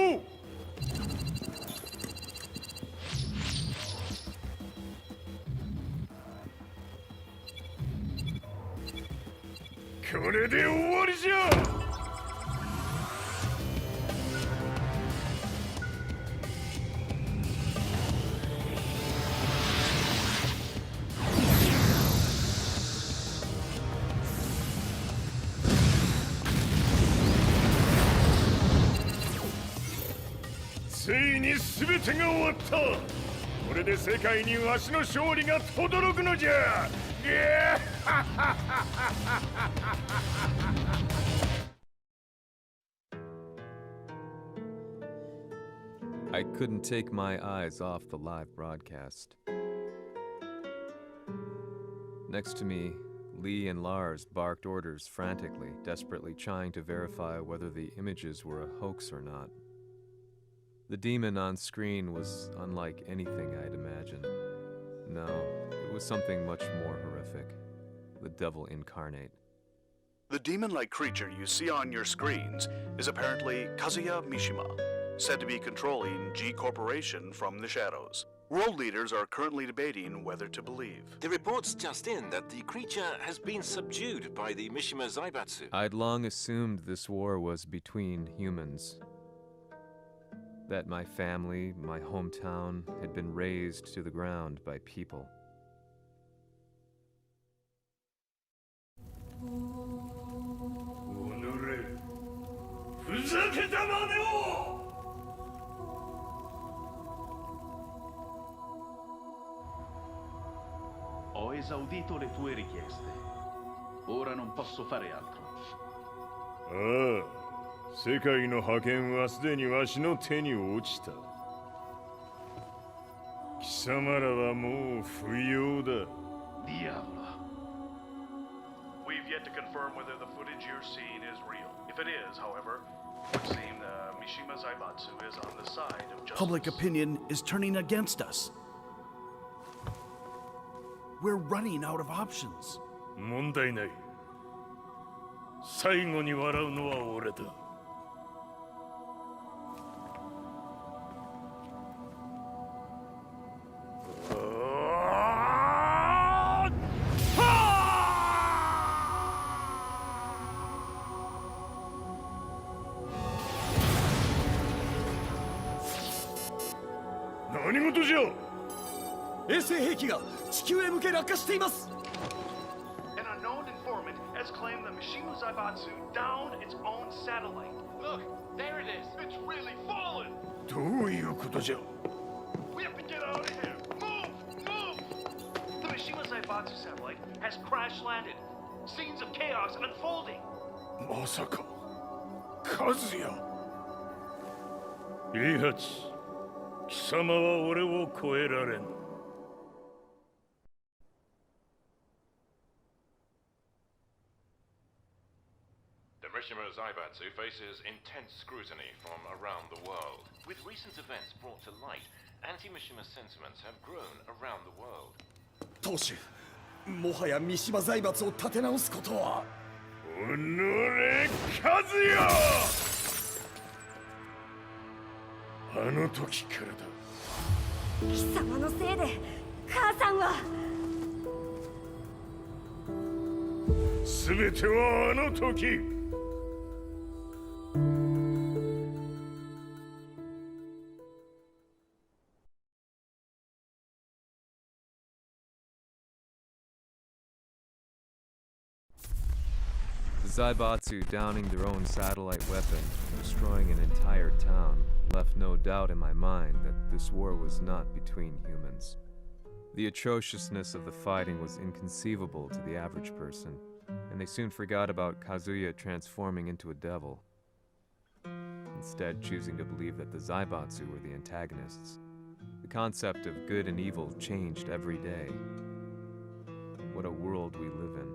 これで終わりじゃ。ついに全てが終わった。これで世界にわしの勝利が轟くのじゃ。I couldn't take my eyes off the live broadcast. Next to me, Lee and Lars barked orders frantically, desperately trying to verify whether the images were a hoax or not. The demon on screen was unlike anything I'd imagined. No, it was something much more horrific. The devil incarnate. The demon-like creature you see on your screens is apparently Kazuya Mishima, said to be controlling G Corporation from the shadows. World leaders are currently debating whether to believe. The report's just in that the creature has been subdued by the Mishima Zaibatsu. I'd long assumed this war was between humans. That my family, my hometown, had been razed to the ground by people. Ho esaudito le tue richieste. Ora non posso fare altro. ああ、世界の覇権はすでにわしの手に落ちた。貴様らはもう不要だ。Diavolo. We've yet to confirm whether the footage you're seeing is real. If it is, however, it would seem the Mishima Zaibatsu is on the side of justice. Public opinion is turning against us. We're running out of options. 問題ない。最後に笑うのは俺だ。何事じゃ。衛星兵器が地球へ向け落下しています。 An unknown informant has claimed the Mishima Zaibatsu downed its own satellite. Look, there it is. It's really fallen. どういうことじゃ。 We have to get out of here. Move! Move! The Mishima Zaibatsu satellite has crash landed. Scenes of chaos unfolding. まさか、和也。平八、貴様は俺を超えられん。The Mishima Zaibatsu faces intense scrutiny from around the world. With recent events brought to light, anti-Mishima sentiments have grown around the world. 当主、もはや三島財閥を立て直すことは。おのれ、和也。あの時からだ。貴様のせいで母さんは。全てはあの時。The Zaibatsu downing their own satellite weapon, destroying an entire town, left no doubt in my mind that this war was not between humans. The atrociousness of the fighting was inconceivable to the average person, and they soon forgot about Kazuya transforming into a devil, instead choosing to believe that the Zaibatsu were the antagonists. The concept of good and evil changed every day. What a world we live in.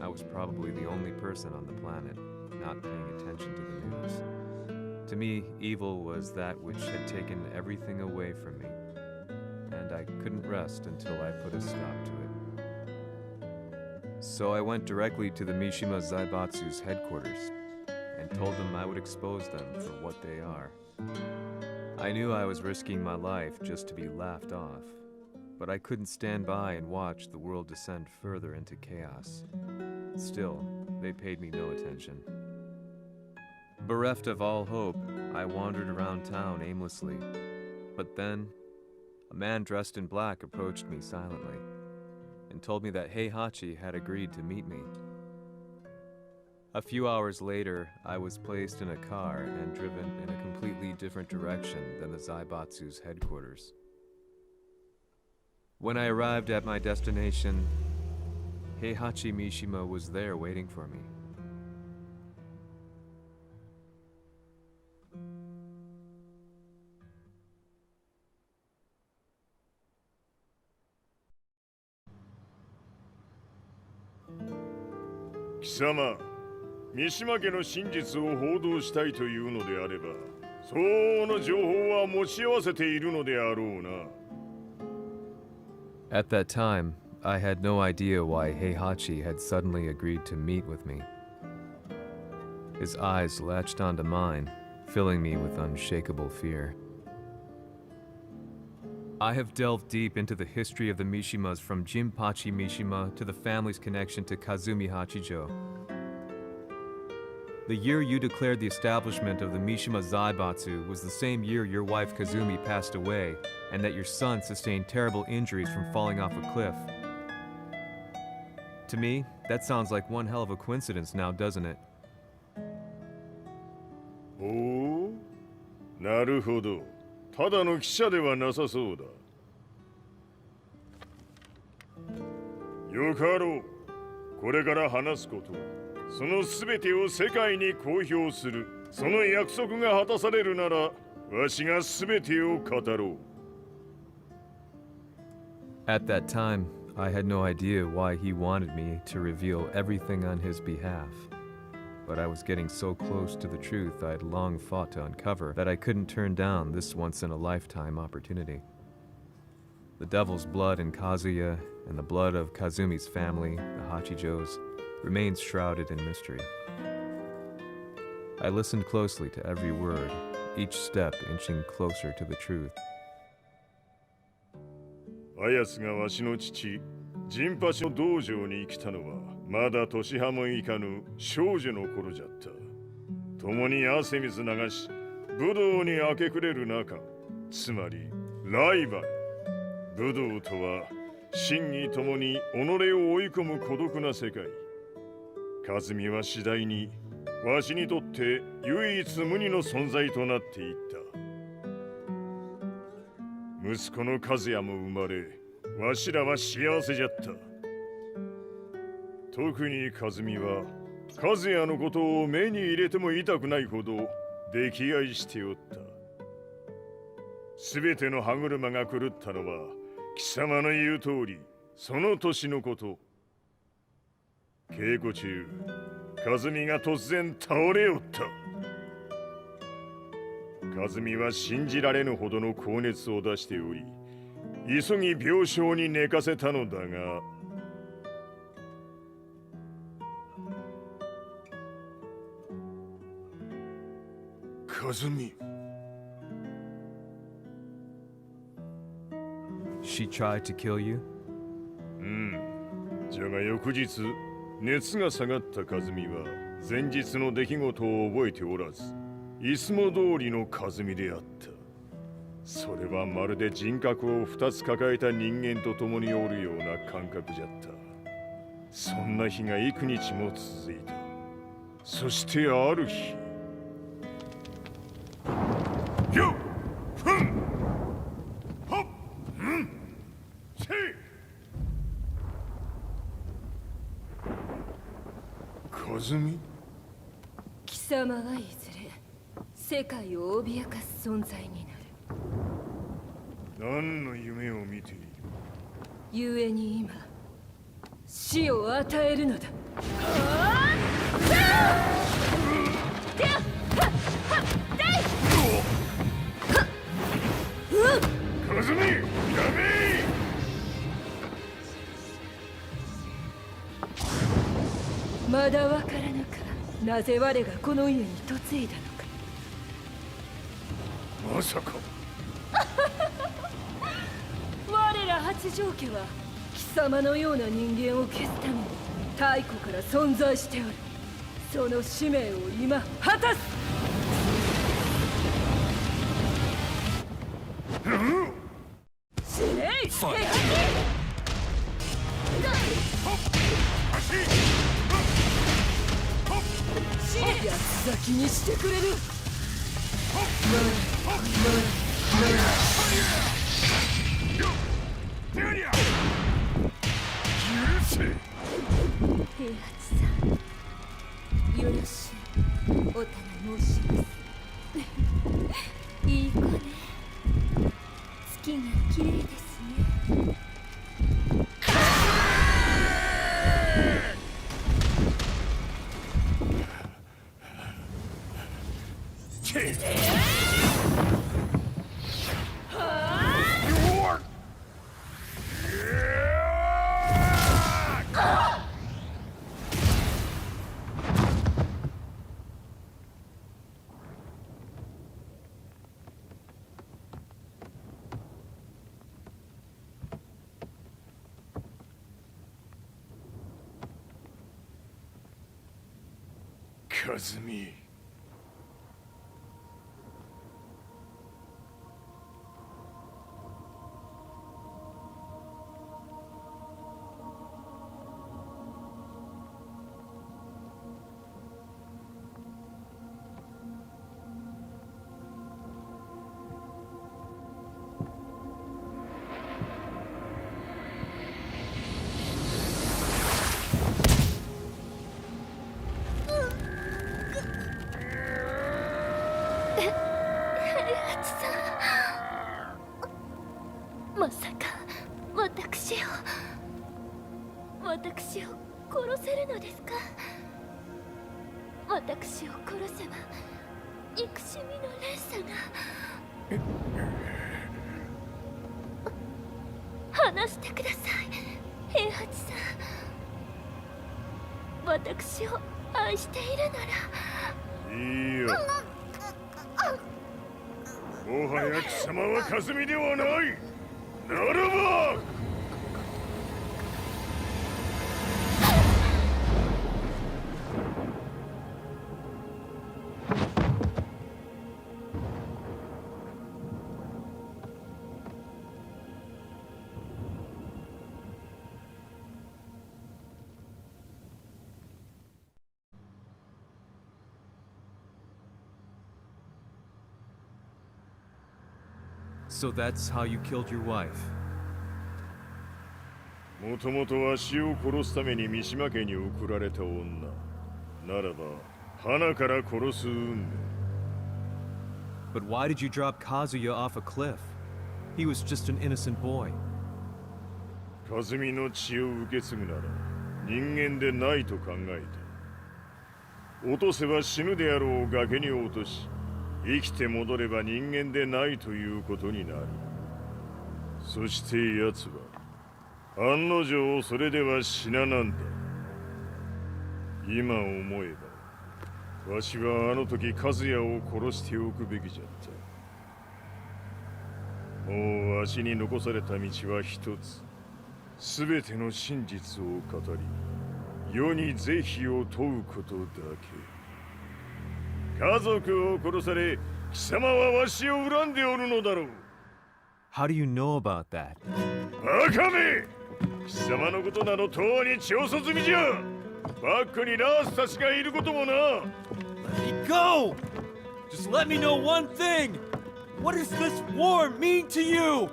I was probably the only person on the planet not paying attention to the news. To me, evil was that which had taken everything away from me, and I couldn't rest until I put a stop to it. So I went directly to the Mishima Zaibatsu's headquarters and told them I would expose them for what they are. I knew I was risking my life just to be laughed off, but I couldn't stand by and watch the world descend further into chaos. Still, they paid me no attention. Bereft of all hope, I wandered around town aimlessly. But then, a man dressed in black approached me silently and told me that Heihachi had agreed to meet me. A few hours later, I was placed in a car and driven in a completely different direction than the Zaibatsu's headquarters. When I arrived at my destination, Heihachi Mishima was there waiting for me. Kisama, 三島家の真実を報道したいというのであれば、相応の情報は持ち合わせているのであろうな。 At that time, I had no idea why Heihachi had suddenly agreed to meet with me. His eyes latched onto mine, filling me with unshakable fear. I have delved deep into the history of the Mishimas from Jinpachi Mishima to the family's connection to Kazumi Hachijo. The year you declared the establishment of the Mishima Zaibatsu was the same year your wife Kazumi passed away, and that your son sustained terrible injuries from falling off a cliff. To me, that sounds like one hell of a coincidence now, doesn't it? おお、なるほど。ただの記者ではなさそうだ。よかろう。これから話すこと、そのすべてを世界に公表する。その約束が果たされるなら、わしがすべてを語ろう。At that time, I had no idea why he wanted me to reveal everything on his behalf. But I was getting so close to the truth I'd long fought to uncover that I couldn't turn down this once-in-a-lifetime opportunity. The devil's blood in Kazuya and the blood of Kazumi's family, the Hachijos, remains shrouded in mystery. I listened closely to every word, each step inching closer to the truth. あやつがわしの父、ジンパチの道場に来たのは、まだ年端もいかぬ少女の頃じゃった。共に汗水流し、武道に明け暮れる中、つまりライバル。武道とは、真偽ともに己を追い込む孤独な世界。和美は次第に、わしにとって唯一無二の存在となっていった。息子の和也も生まれ、わしらは幸せじゃった。特に和美は、和也のことを目に入れても痛くないほど溺愛しておった。すべての歯車が狂ったのは、貴様の言う通り、その年のこと。稽古中、和美が突然倒れおった。和美は信じられぬほどの高熱を出しており、急ぎ病床に寝かせたのだが、和美。She tried to kill you? うん。じゃが翌日、熱が下がった和美は、前日の出来事を覚えておらず、いつも通りの和美であった。それはまるで人格を2つ抱えた人間と共におるような感覚じゃった。そんな日が幾日も続いた。そしてある日、よっふんほっうんせい和美。貴様はいずれ世界を脅かす存在になる。何の夢を見ている？故に今死を与えるのだ。和美、やめ！まだわからぬか、なぜ我がこの家に嫁いだのか。まさか我ら八丈家は貴様のような人間を消すために太古から存在しておる。その使命を今果たす。死ねい！八つ咲きにしてくれる。平八さん、よろしゅうお頼申します。いい子ね。月が綺麗ですね。和美。まさか私を殺せるのですか？私を殺せば憎しみの連鎖が。話してください、平八さん。私を愛しているなら。いいよ。もはや貴様は和美ではない。ならばSo that's how you killed your wife. もともとわしを殺すために三島家に送られた女。ならば、花から殺す運命。But why did you drop Kazuya off a cliff? He was just an innocent boy. 和美の血を受け継ぐなら人間でないと考えた。落とせば死ぬであろう崖に落とし、生きて戻れば人間でないということになる。そして奴は案の定それでは死ななんだ。今思えばわしはあの時和也を殺しておくべきじゃった。もうわしに残された道は一つ。すべての真実を語り、世に是非を問うことだけ。家族を殺され、貴様はわしを恨んでおるのだろう。How do you know about that? バカめ！貴様のことなど永遠に調査済みじゃ。バックにラースたちがいることもな。Let me go! Just let me know one thing! What does this war mean to you?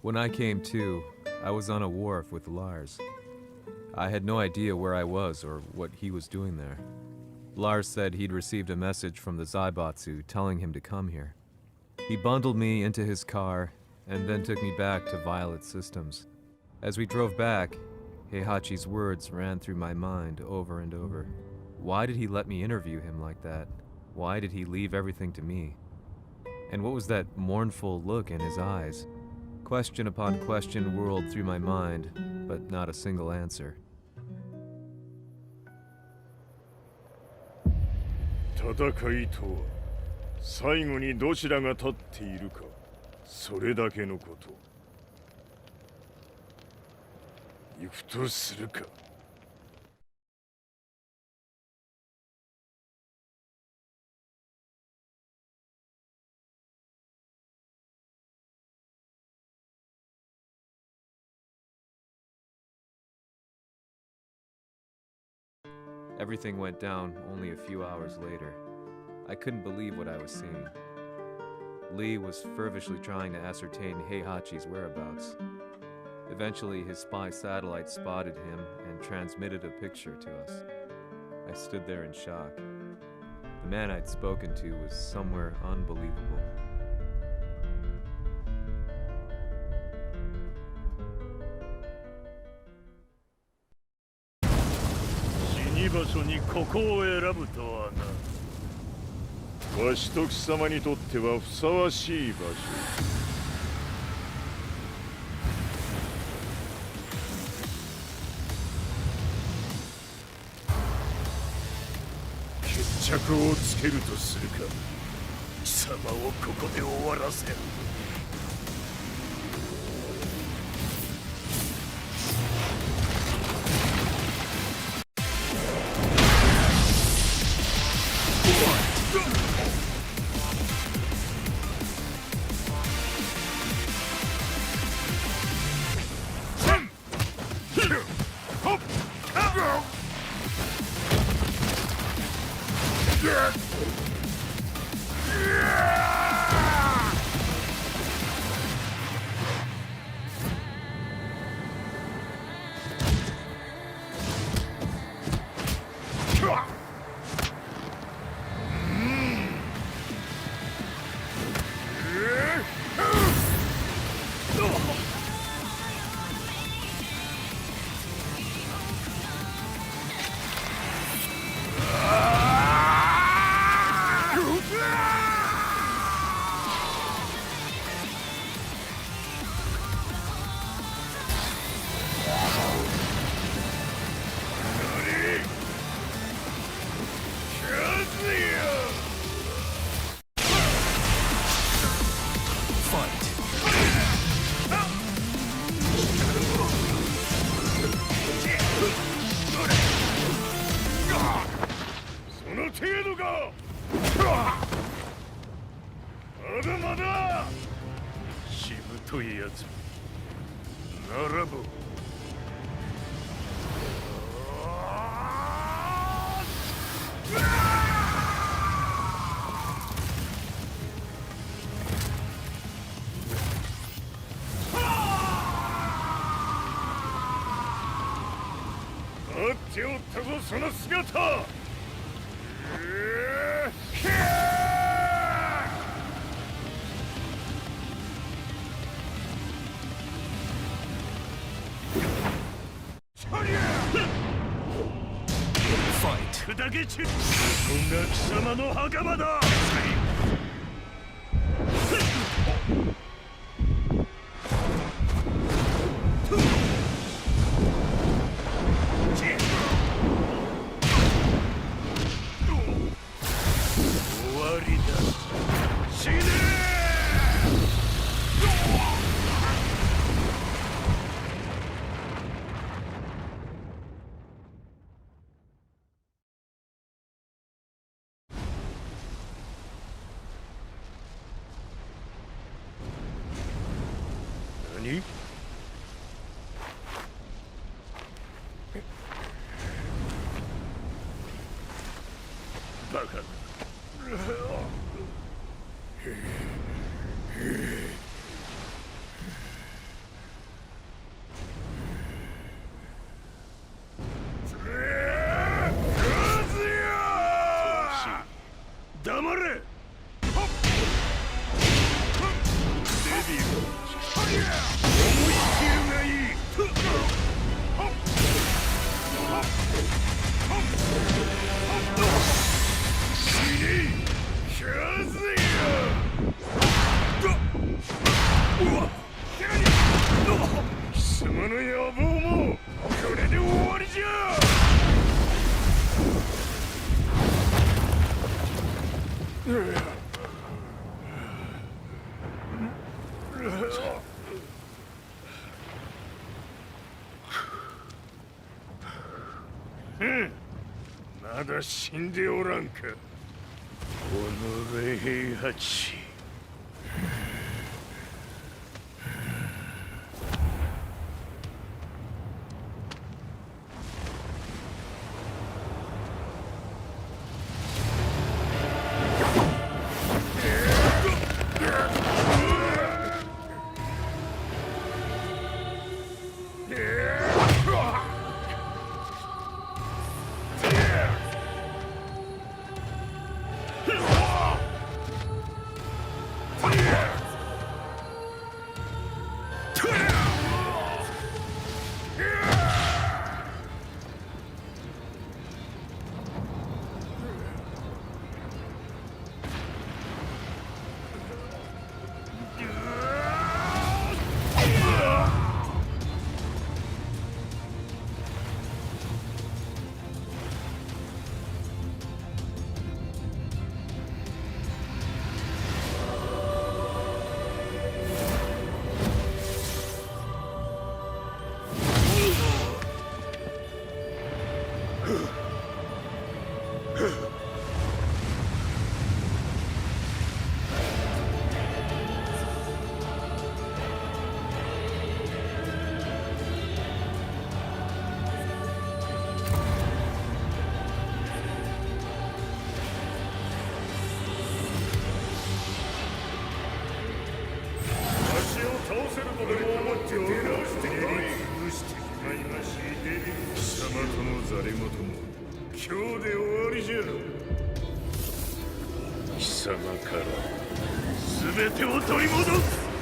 When I came to, I was on a wharf with Lars. I had no idea where I was or what he was doing there. Lars said he'd received a message from the Zaibatsu telling him to come here. He bundled me into his car and then took me back to Violet Systems. As we drove back, Heihachi's words ran through my mind over and over. Why did he let me interview him like that? Why did he leave everything to me? And what was that mournful look in his eyes? Question upon question whirled through my mind, but not a single answer. 戦いとは最後にどちらが立っているか、それだけのこと。行くとするか。Everything went down only a few hours later. I couldn't believe what I was seeing. Lee was feverishly trying to ascertain Heihachi's whereabouts. Eventually, his spy satellite spotted him and transmitted a picture to us. I stood there in shock. The man I'd spoken to was somewhere unbelievable. 場所にここを選ぶとはな。わしと貴様にとってはふさわしい場所。こをつけるとするか。貴様をここで終わらせる。しぶといやつ並ぼう。待っておったぞその姿。砕け散る。ここが貴様の袴だ。終わりだ。死ね何？バカだ。黙れ。デビュー思い切るがいい。死ねキャズヤ。貴様の野望もこれで終わりじゃ。まだ死んでおらんか。おのれ平八。とでも思っておるのか。潰してしまいまし貴様とのざれ言も今日で終わりじゃ。貴様から全てを取り戻す。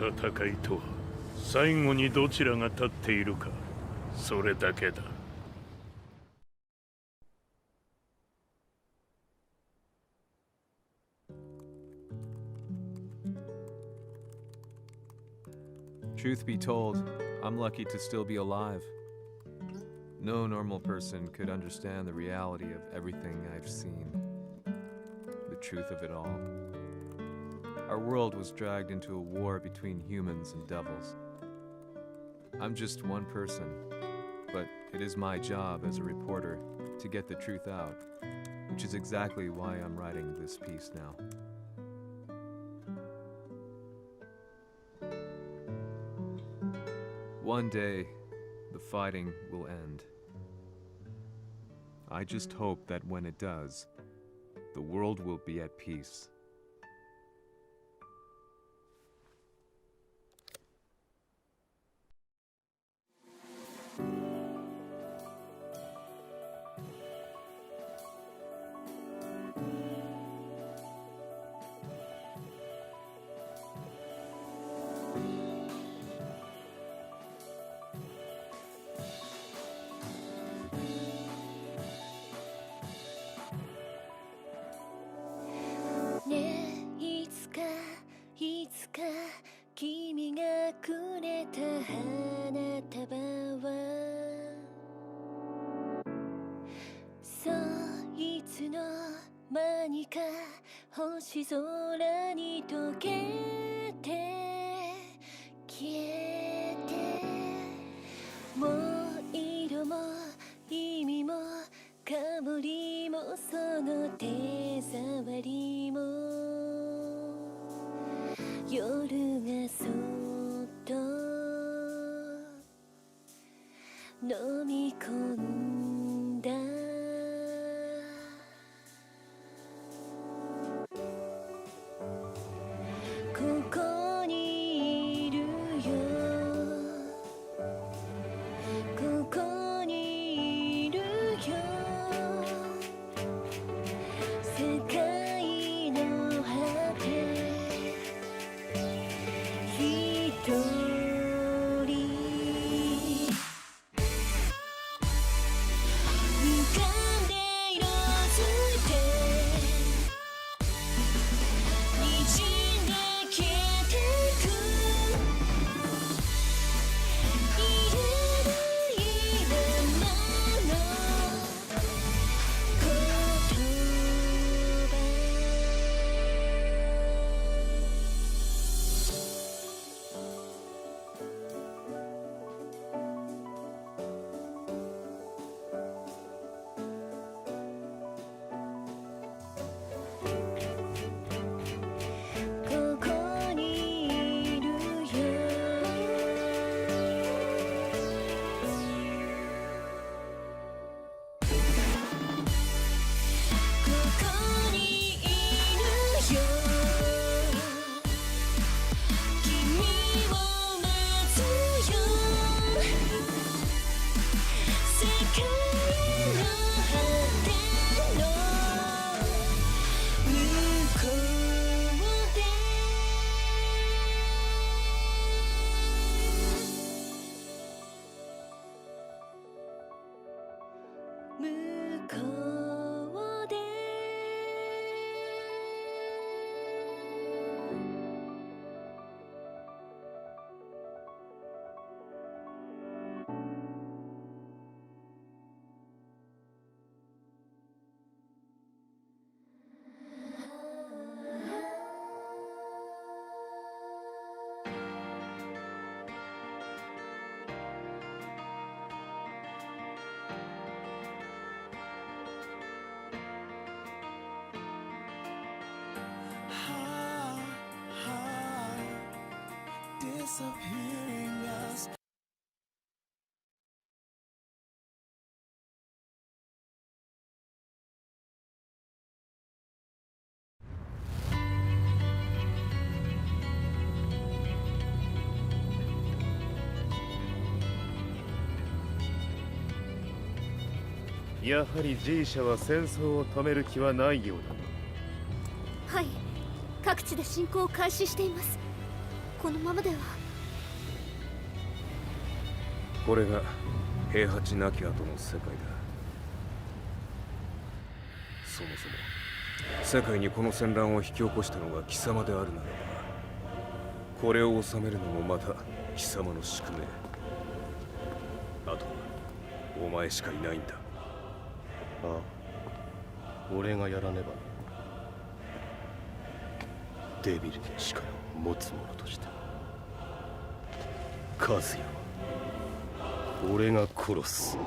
戦いとは最後にどちらが立っているか、それだけだ。Truth be told, I'm lucky to still be alive. No normal person could understand the reality of everything I've seen, the truth of it all. Our world was dragged into a war between humans and devils. I'm just one person, but it is my job as a reporter to get the truth out, which is exactly why I'm writing this piece now. One day, the fighting will end. I just hope that when it does, the world will be at peace. やはり G 社は戦争を止める気はないようだな。はい、各地で侵攻を開始しています。このままでは。これが平八なき後の世界だ。そもそも世界にこの戦乱を引き起こしたのが貴様であるならば、これを治めるのもまた貴様の宿命。あとはお前しかいないんだ。ああ、俺がやらねばな。デビルの力を持つ者として和也は俺が殺す。